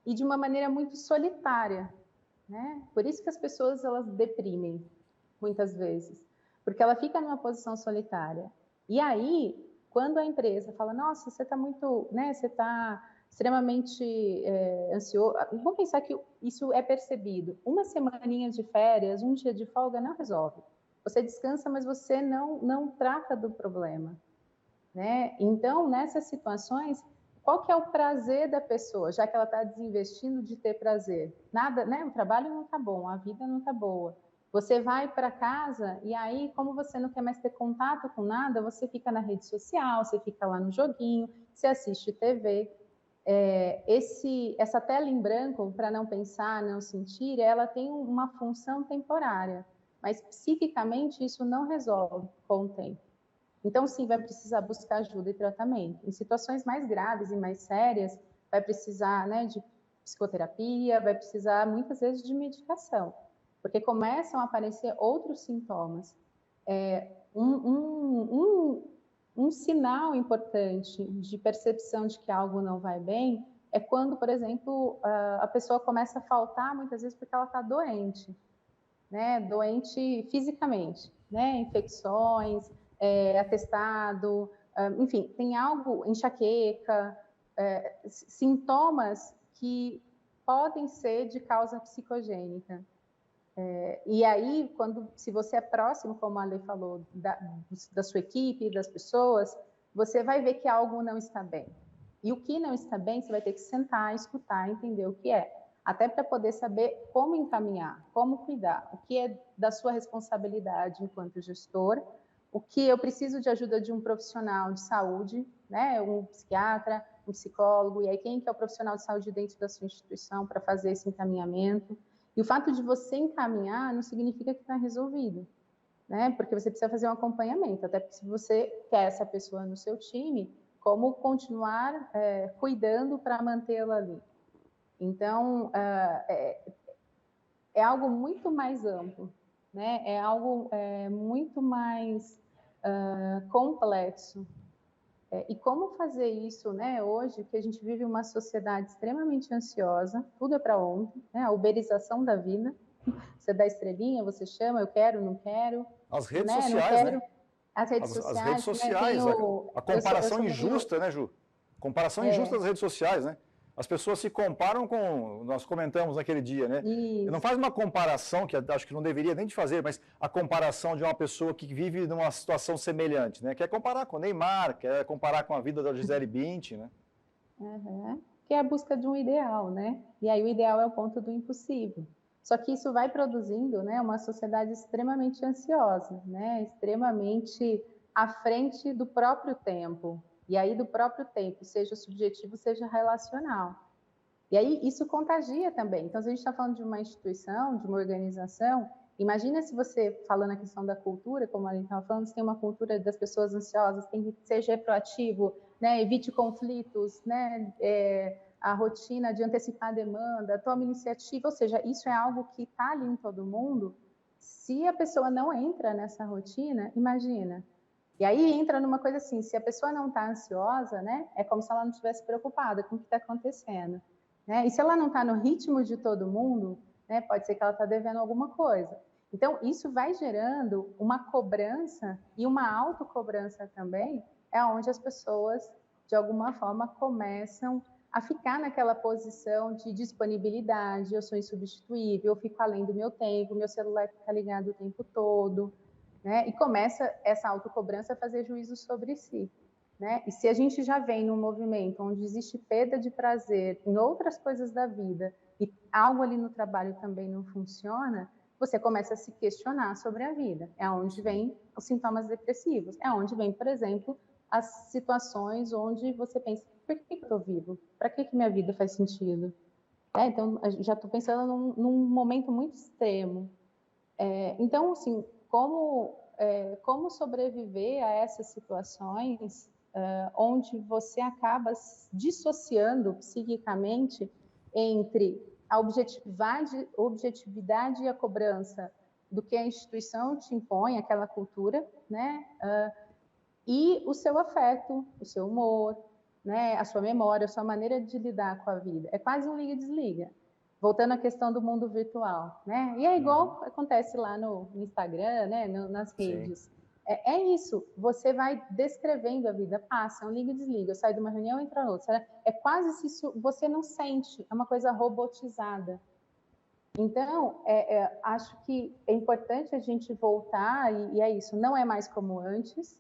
e de uma maneira muito solitária, né? Por isso que as pessoas, elas deprimem, muitas vezes, porque ela fica numa posição solitária. E aí, quando a empresa fala, nossa, você está muito, né, você está extremamente ansioso, vamos pensar que isso é percebido. Uma semaninha de férias, um dia de folga não resolve. Você descansa, mas você não trata do problema, né? Então, nessas situações, qual que é o prazer da pessoa, já que ela está desinvestindo de ter prazer? Nada, né? O trabalho não está bom, a vida não está boa. Você vai para casa e aí, como você não quer mais ter contato com nada, você fica na rede social, você fica lá no joguinho, você assiste TV. Essa tela em branco, para não pensar, não sentir, ela tem uma função temporária, mas psiquicamente isso não resolve com o tempo. Então, sim, vai precisar buscar ajuda e tratamento. Em situações mais graves e mais sérias, vai precisar, né, de psicoterapia, vai precisar muitas vezes de medicação, porque começam a aparecer outros sintomas. Um sinal importante de percepção de que algo não vai bem é quando, por exemplo, a pessoa começa a faltar muitas vezes porque ela está doente, né? Doente fisicamente, né? Infecções, atestado, enfim, tem algo, enxaqueca, sintomas que podem ser de causa psicogênica. E aí, se você é próximo, como a Lê falou, da sua equipe, das pessoas, você vai ver que algo não está bem. E o que não está bem, você vai ter que sentar, escutar, entender o que é. Até para poder saber como encaminhar, como cuidar, o que é da sua responsabilidade enquanto gestor, o que eu preciso de ajuda de um profissional de saúde, né, um psiquiatra, um psicólogo, e aí quem que é o profissional de saúde dentro da sua instituição para fazer esse encaminhamento. E o fato de você encaminhar não significa que está resolvido, né? Porque você precisa fazer um acompanhamento, até porque se você quer essa pessoa no seu time, como continuar cuidando para mantê-la ali. Então, é algo muito mais amplo, né? É algo muito mais complexo. E como fazer isso, né? Hoje, que a gente vive uma sociedade extremamente ansiosa, tudo é para ontem, né? A uberização da vida. Você dá estrelinha, você chama, eu quero, não quero. As redes Né? sociais, né? As redes As sociais, redes né? sociais, a comparação injusta, né, Ju? Comparação injusta das redes sociais, né? As pessoas se comparam com, nós comentamos naquele dia, né? Isso. Não faz uma comparação, que acho que não deveria nem de fazer, mas a comparação de uma pessoa que vive numa situação semelhante, né? Quer comparar com o Neymar, quer comparar com a vida da Gisele Bündchen, né? Uhum. Que é a busca de um ideal, né? E aí o ideal é o ponto do impossível. Só que isso vai produzindo, né, uma sociedade extremamente ansiosa, né? Extremamente à frente do próprio tempo. E aí do próprio tempo, seja subjetivo, seja relacional. E aí isso contagia também. Então, se a gente está falando de uma instituição, de uma organização, imagina se você, falando a questão da cultura, como a gente estava falando, você tem uma cultura das pessoas ansiosas, tem que seja proativo, né, evite conflitos, né, a rotina de antecipar a demanda, tome iniciativa, ou seja, isso é algo que está ali em todo mundo. Se a pessoa não entra nessa rotina, imagina. E aí entra numa coisa assim, se a pessoa não está ansiosa, né, é como se ela não estivesse preocupada com o que está acontecendo. Né? E se ela não está no ritmo de todo mundo, né, pode ser que ela está devendo alguma coisa. Então, isso vai gerando uma cobrança e uma autocobrança também, é onde as pessoas, de alguma forma, começam a ficar naquela posição de disponibilidade, eu sou insubstituível, eu fico além do meu tempo, meu celular fica ligado o tempo todo, né? E começa essa autocobrança a fazer juízo sobre si. Né? E se a gente já vem num movimento onde existe perda de prazer em outras coisas da vida e algo ali no trabalho também não funciona, você começa a se questionar sobre a vida. É onde vem os sintomas depressivos. É onde vem, por exemplo, as situações onde você pensa, por que eu estou vivo? Para que minha vida faz sentido? Então, já estou pensando num momento muito extremo. Então, assim, como sobreviver a essas situações onde você acaba dissociando psiquicamente entre a objetividade e a cobrança do que a instituição te impõe, aquela cultura, né? E o seu afeto, o seu humor, né? A sua memória, a sua maneira de lidar com a vida. É quase um liga e desliga. Voltando à questão do mundo virtual, né? E é igual acontece lá no Instagram, né? Nas redes. É isso, você vai descrevendo a vida, passa, um liga e desliga, eu saio de uma reunião e entra outra. É quase se isso, você não sente, é uma coisa robotizada. Então, acho que é importante a gente voltar, e é isso, não é mais como antes.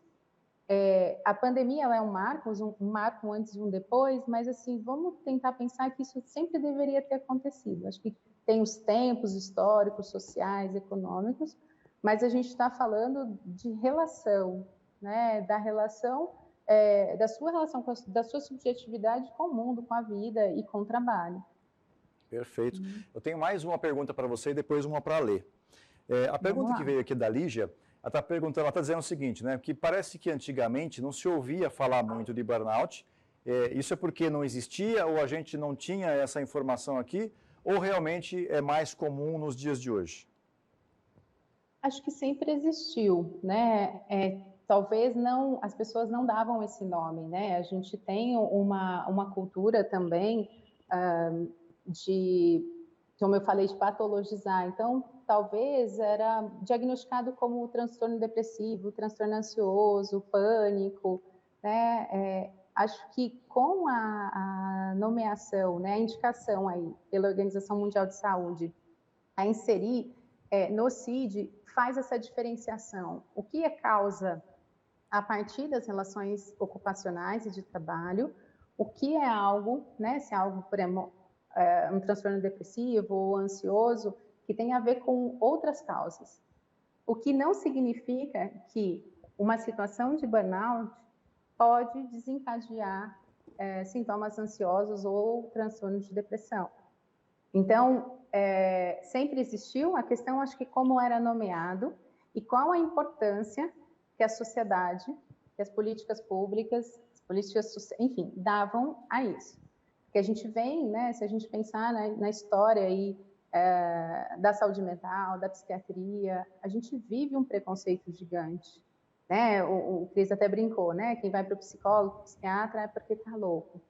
A pandemia ela é um marco antes e um depois, mas assim, vamos tentar pensar que isso sempre deveria ter acontecido. Acho que tem os tempos históricos, sociais, econômicos, mas a gente está falando de relação, né? Da relação, da sua relação, da sua subjetividade com o mundo, com a vida e com o trabalho. Perfeito. Eu tenho mais uma pergunta para você e depois uma para a Lê. A pergunta que veio aqui da Lígia, ela está perguntando, ela está dizendo o seguinte, né? Que parece que antigamente não se ouvia falar muito de burnout. Isso é porque não existia ou a gente não tinha essa informação aqui, ou realmente é mais comum nos dias de hoje? Acho que sempre existiu, né? Talvez não, as pessoas não davam esse nome, né? A gente tem uma cultura também de como eu falei, de patologizar. Então, talvez era diagnosticado como transtorno depressivo, transtorno ansioso, pânico, né? Acho que com a nomeação, né, a indicação aí pela Organização Mundial de Saúde a inserir no CID, faz essa diferenciação. O que é causa a partir das relações ocupacionais e de trabalho, o que é algo, né, se é algo, por exemplo, um transtorno depressivo ou ansioso, que tem a ver com outras causas. O que não significa que uma situação de burnout pode desencadear sintomas ansiosos ou transtorno de depressão. Então, sempre existiu a questão, acho que como era nomeado e qual a importância que a sociedade, que as políticas públicas, as políticas, enfim, davam a isso. Porque a gente vem, né, se a gente pensar na história aí, da saúde mental, da psiquiatria, a gente vive um preconceito gigante. Né? O Cris até brincou, né? Quem vai para o psicólogo, psiquiatra, é porque está louco.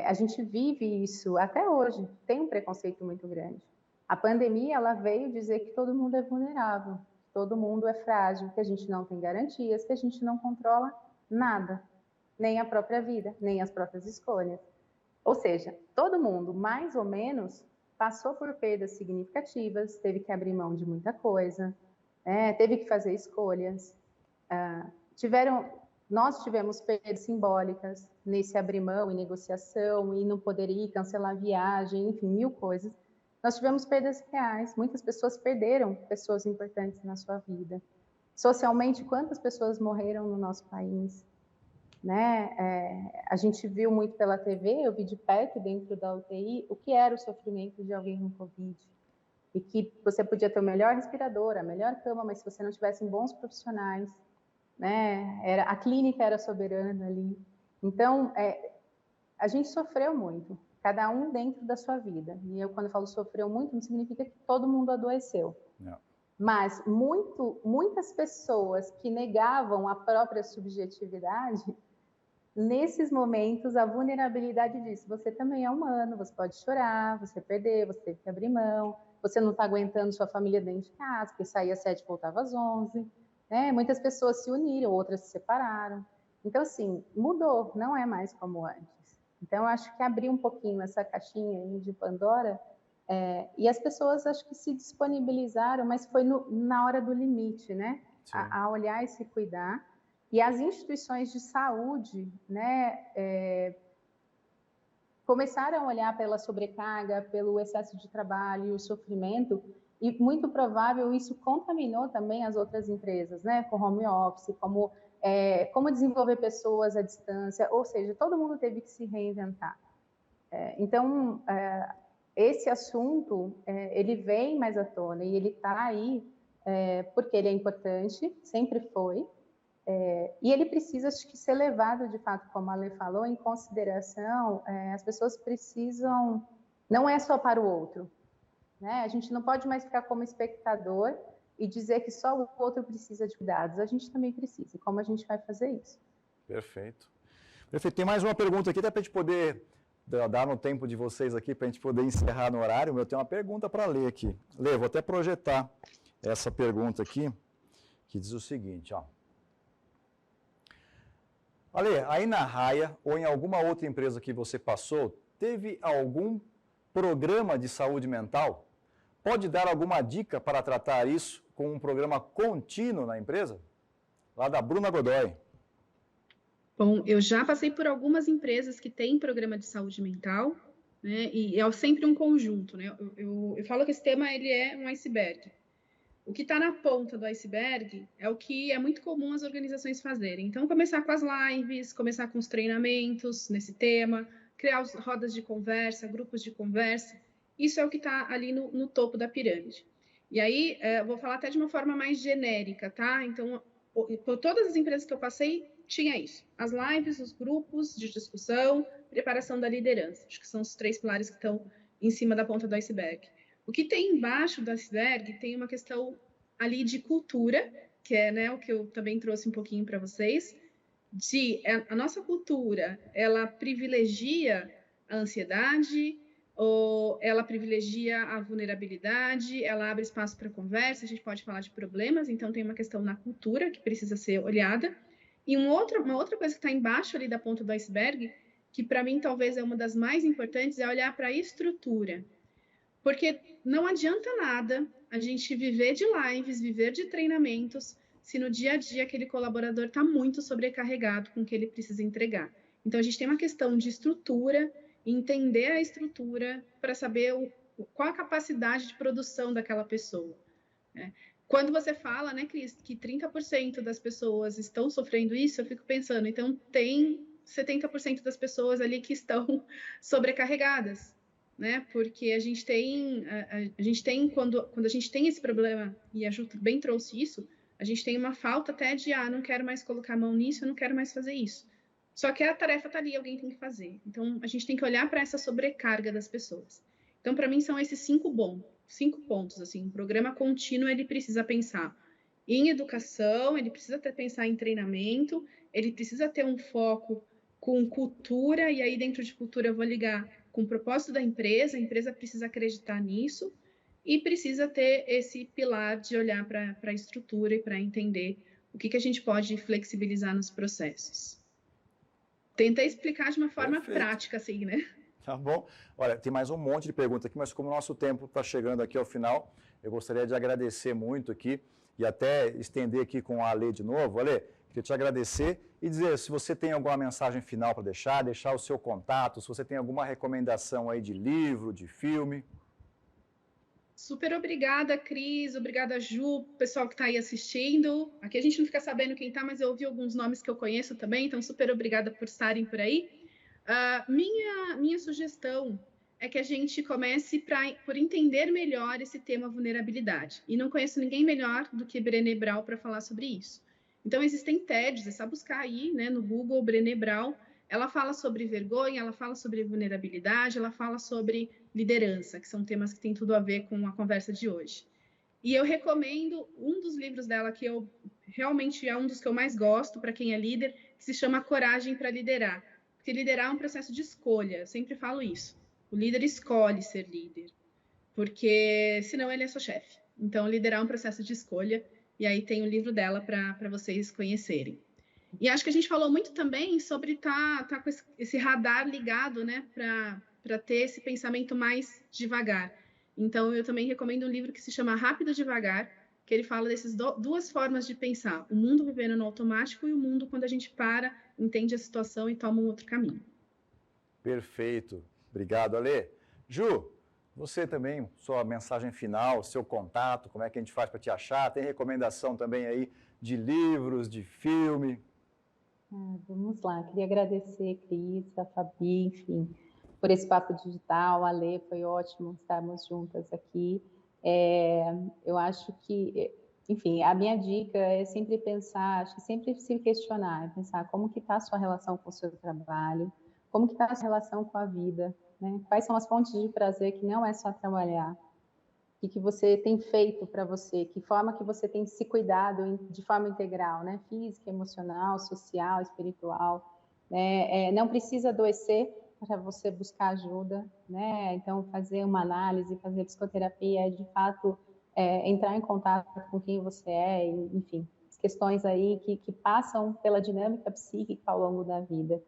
A gente vive isso até hoje, tem um preconceito muito grande. A pandemia, ela veio dizer que todo mundo é vulnerável, que todo mundo é frágil, que a gente não tem garantias, que a gente não controla nada, nem a própria vida, nem as próprias escolhas. Ou seja, todo mundo, mais ou menos, passou por perdas significativas, teve que abrir mão de muita coisa, teve que fazer escolhas, nós tivemos perdas simbólicas nesse abrir mão e negociação, e não poder ir, cancelar a viagem, enfim, mil coisas. Nós tivemos perdas reais, muitas pessoas perderam pessoas importantes na sua vida. Socialmente, quantas pessoas morreram no nosso país? Né? A gente viu muito pela TV, eu vi de perto dentro da UTI, o que era o sofrimento de alguém com Covid. E que você podia ter o melhor respirador, a melhor cama, mas se você não tivesse bons profissionais, né? A clínica era soberana ali. Então, a gente sofreu muito, cada um dentro da sua vida. E eu, quando falo sofreu muito, não significa que todo mundo adoeceu. Não. Mas muitas pessoas que negavam a própria subjetividade, nesses momentos, a vulnerabilidade disso. Você também é humano, você pode chorar, você perder, você teve que abrir mão, você não está aguentando sua família dentro de casa, porque saía às 7 e voltava às 11. Né? Muitas pessoas se uniram, outras se separaram. Então, assim, mudou, não é mais como antes. Então, eu acho que abriu um pouquinho essa caixinha aí de Pandora, e as pessoas acho que se disponibilizaram, mas foi na hora do limite, né? A olhar e se cuidar. E as instituições de saúde, né, começaram a olhar pela sobrecarga, pelo excesso de trabalho e o sofrimento, e muito provável isso contaminou também as outras empresas, né, com home office, como desenvolver pessoas à distância, ou seja, todo mundo teve que se reinventar. Então, esse assunto, ele vem mais à tona e ele está aí porque ele é importante, sempre foi, e ele precisa, acho que, ser levado, de fato, como a Lê falou, em consideração. As pessoas precisam, não é só para o outro, né? A gente não pode mais ficar como espectador e dizer que só o outro precisa de cuidados, a gente também precisa, e como a gente vai fazer isso? Perfeito. Perfeito. Tem mais uma pergunta aqui, até para a gente poder dar no tempo de vocês aqui, para a gente poder encerrar no horário. Eu tenho uma pergunta para ler aqui. Lê, vou até projetar essa pergunta aqui, que diz o seguinte, ó. Ale, aí na Raia ou em alguma outra empresa que você passou, teve algum programa de saúde mental? Pode dar alguma dica para tratar isso com um programa contínuo na empresa? Lá da Bruna Godoy. Bom, eu já passei por algumas empresas que têm programa de saúde mental, né, e é sempre um conjunto, né? Eu falo que esse tema ele é um iceberg. O que está na ponta do iceberg é o que é muito comum as organizações fazerem. Então, começar com as lives, começar com os treinamentos nesse tema, criar as rodas de conversa, grupos de conversa. Isso é o que está ali no topo da pirâmide. E aí, eu vou falar até de uma forma mais genérica, tá? Então, por todas as empresas que eu passei, tinha isso. As lives, os grupos de discussão, preparação da liderança. Acho que são os 3 pilares que estão em cima da ponta do iceberg. O que tem embaixo do iceberg tem uma questão ali de cultura, que é, né, o que eu também trouxe um pouquinho para vocês, a nossa cultura, ela privilegia a ansiedade, ou ela privilegia a vulnerabilidade, ela abre espaço para conversa, a gente pode falar de problemas, então tem uma questão na cultura que precisa ser olhada. E uma outra coisa que está embaixo ali da ponta do iceberg, que para mim talvez é uma das mais importantes, é olhar para a estrutura. Porque não adianta nada a gente viver de lives, viver de treinamentos, se no dia a dia aquele colaborador está muito sobrecarregado com o que ele precisa entregar. Então, a gente tem uma questão de estrutura, entender a estrutura para saber qual a capacidade de produção daquela pessoa. Né? Quando você fala, né, Cris, que 30% das pessoas estão sofrendo isso, eu fico pensando, então tem 70% das pessoas ali que estão sobrecarregadas, né? Porque a gente tem quando a gente tem esse problema, e a Ju bem trouxe isso, a gente tem uma falta até de, não quero mais colocar a mão nisso, eu não quero mais fazer isso. Só que a tarefa está ali, alguém tem que fazer. Então, a gente tem que olhar para essa sobrecarga das pessoas. Então, para mim, são esses 5 pontos. Assim, um programa contínuo, ele precisa pensar em educação, ele precisa pensar em treinamento, ele precisa ter um foco com cultura, e aí dentro de cultura eu vou ligar com o propósito da empresa, a empresa precisa acreditar nisso, e precisa ter esse pilar de olhar para a estrutura e para entender o que a gente pode flexibilizar nos processos. Tentei explicar de uma forma prática, assim, né? Tá bom. Olha, tem mais um monte de perguntas aqui, mas como o nosso tempo está chegando aqui ao final, eu gostaria de agradecer muito aqui e até estender aqui com a Ale de novo. Ale, queria te agradecer e dizer se você tem alguma mensagem final para deixar o seu contato, se você tem alguma recomendação aí de livro, de filme. Super obrigada, Cris, obrigada, Ju, pessoal que está aí assistindo. Aqui a gente não fica sabendo quem está, mas eu ouvi alguns nomes que eu conheço também, então super obrigada por estarem por aí. Minha sugestão é que a gente comece por entender melhor esse tema vulnerabilidade. E não conheço ninguém melhor do que Brené Brown para falar sobre isso. Então, existem TEDs, é só buscar aí, né, no Google, Brené Brown. Ela fala sobre vergonha, ela fala sobre vulnerabilidade, ela fala sobre liderança, que são temas que têm tudo a ver com a conversa de hoje. E eu recomendo um dos livros dela, que eu realmente é um dos que eu mais gosto para quem é líder, que se chama Coragem para Liderar. Porque liderar é um processo de escolha, eu sempre falo isso. O líder escolhe ser líder, porque senão ele é seu chefe. Então, liderar é um processo de escolha, e aí tem o livro dela para vocês conhecerem. E acho que a gente falou muito também sobre tá com esse radar ligado, né, para ter esse pensamento mais devagar. Então, eu também recomendo um livro que se chama Rápido Devagar, que ele fala dessas duas formas de pensar, o mundo vivendo no automático e o mundo quando a gente para, entende a situação e toma um outro caminho. Perfeito. Obrigado, Ale. Ju, você também, sua mensagem final, seu contato, como é que a gente faz para te achar? Tem recomendação também aí de livros, de filme? Vamos lá, queria agradecer, Cris, a Fabi, enfim, por esse papo digital, a Ale, foi ótimo estarmos juntas aqui. Eu acho que, enfim, a minha dica é sempre pensar, acho que sempre se questionar, pensar como que está a sua relação com o seu trabalho, como que está a sua relação com a vida, né? Quais são as fontes de prazer que não é só trabalhar, o que você tem feito para você, que forma que você tem se cuidado de forma integral, né? Física, emocional, social, espiritual, né? Não precisa adoecer para você buscar ajuda, né? Então, fazer uma análise, fazer psicoterapia, de fato, entrar em contato com quem você é, enfim, questões aí que passam pela dinâmica psíquica ao longo da vida.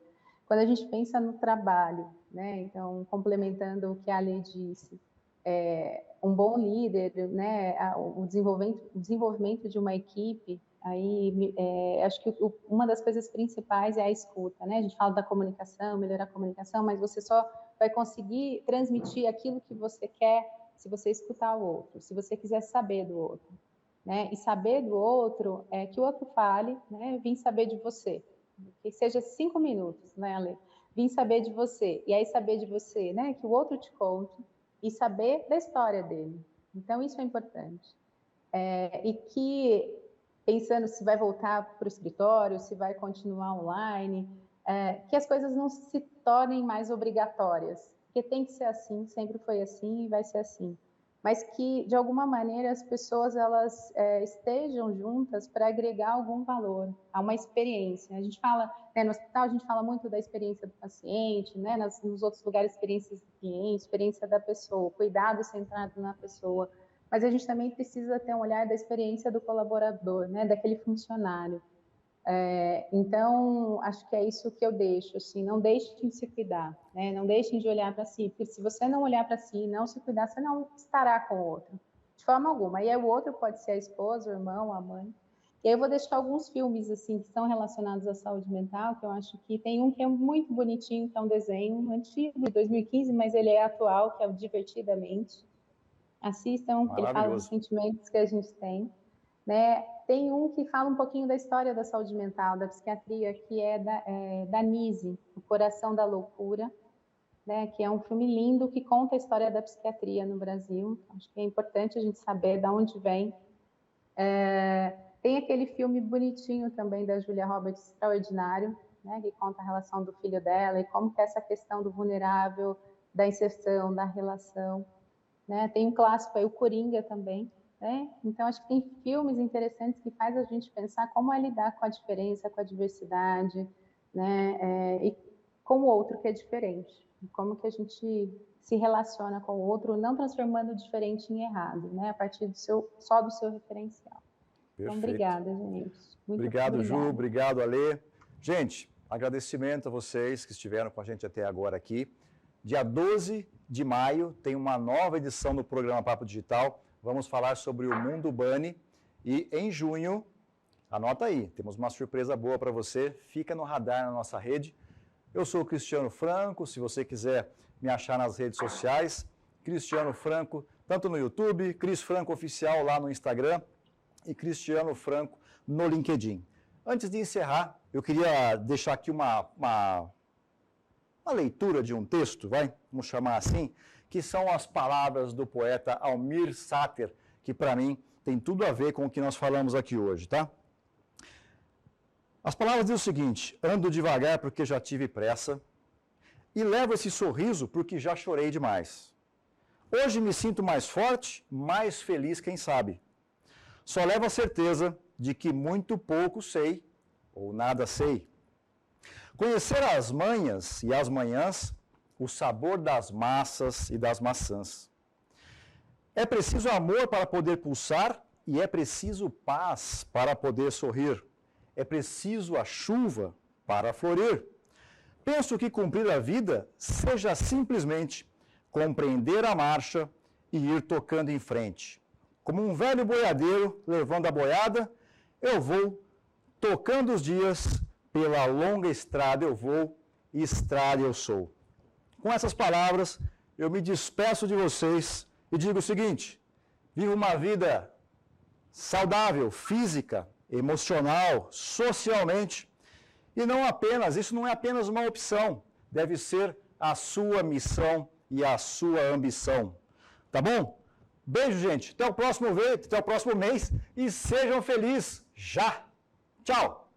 Quando a gente pensa no trabalho, né? Então, complementando o que a Ale disse, um bom líder, né? O desenvolvimento de uma equipe, aí acho que uma das coisas principais é a escuta, né? A gente fala da comunicação, melhorar a comunicação, mas você só vai conseguir transmitir aquilo que você quer se você escutar o outro, se você quiser saber do outro, né? E saber do outro é que o outro fale, né? Vim saber de você, que seja 5 minutos, né, Ale? Vim saber de você, e aí saber de você, né? Que o outro te conte e saber da história dele. Então, isso é importante. E que, pensando se vai voltar para o escritório, se vai continuar online, que as coisas não se tornem mais obrigatórias, porque tem que ser assim, sempre foi assim e vai ser assim. mas que, de alguma maneira, as pessoas elas estejam juntas para agregar algum valor a uma experiência. A gente fala, né, no hospital, a gente fala muito da experiência do paciente, né, nos outros lugares, experiências do cliente, experiência da pessoa, cuidado centrado na pessoa, mas a gente também precisa ter um olhar da experiência do colaborador, né, daquele funcionário. Então, acho que é isso que eu deixo, assim, não deixem de se cuidar, né? Não deixem de olhar para si, porque se você não olhar para si, não se cuidar, você não estará com o outro, de forma alguma. E aí o outro pode ser a esposa, o irmão, a mãe. E aí eu vou deixar alguns filmes, assim, que estão relacionados à saúde mental, que eu acho que tem um que é muito bonitinho, que é um desenho antigo, de 2015, mas ele é atual, que é o Divertidamente. Assistam, porque ele fala dos sentimentos que a gente tem. Né? Tem um que fala um pouquinho da história da saúde mental, da psiquiatria, que é da Nise, O Coração da Loucura, né? Que é um filme lindo que conta a história da psiquiatria no Brasil. Acho que é importante a gente saber de onde vem. Tem aquele filme bonitinho também da Julia Roberts, Extraordinário, né? Que conta a relação do filho dela e como que é essa questão do vulnerável, da inserção, da relação. Né? Tem um clássico aí, o Coringa também. Então, acho que tem filmes interessantes que faz a gente pensar como é lidar com a diferença, com a diversidade, né? E com o outro que é diferente. Como que a gente se relaciona com o outro, não transformando o diferente em errado, né? A partir só do seu referencial. Perfeito. Então, obrigada, gente. Obrigado, Ju. Obrigado, Alê. Gente, agradecimento a vocês que estiveram com a gente até agora aqui. Dia 12 de maio tem uma nova edição do programa Papo Digital. Vamos falar sobre o Mundo Bunny e em junho, anota aí, temos uma surpresa boa para você, fica no radar na nossa rede. Eu sou o Cristiano Franco, se você quiser me achar nas redes sociais, Cristiano Franco, tanto no YouTube, Cris Franco Oficial lá no Instagram e Cristiano Franco no LinkedIn. Antes de encerrar, eu queria deixar aqui uma leitura de um texto, vamos chamar assim, que são as palavras do poeta Almir Sater, que para mim tem tudo a ver com o que nós falamos aqui hoje, tá? As palavras dizem o seguinte: ando devagar porque já tive pressa e levo esse sorriso porque já chorei demais. Hoje me sinto mais forte, mais feliz, quem sabe. Só levo a certeza de que muito pouco sei ou nada sei. Conhecer as manhas e as manhãs, o sabor das massas e das maçãs. É preciso amor para poder pulsar e é preciso paz para poder sorrir. É preciso a chuva para florir. Penso que cumprir a vida seja simplesmente compreender a marcha e ir tocando em frente. Como um velho boiadeiro levando a boiada, eu vou tocando os dias, pela longa estrada eu vou e estrada eu sou. Com essas palavras, eu me despeço de vocês e digo o seguinte: viva uma vida saudável, física, emocional, socialmente, e não apenas, isso não é apenas uma opção, deve ser a sua missão e a sua ambição. Tá bom? Beijo, gente. Até o próximo mês e sejam felizes já. Tchau!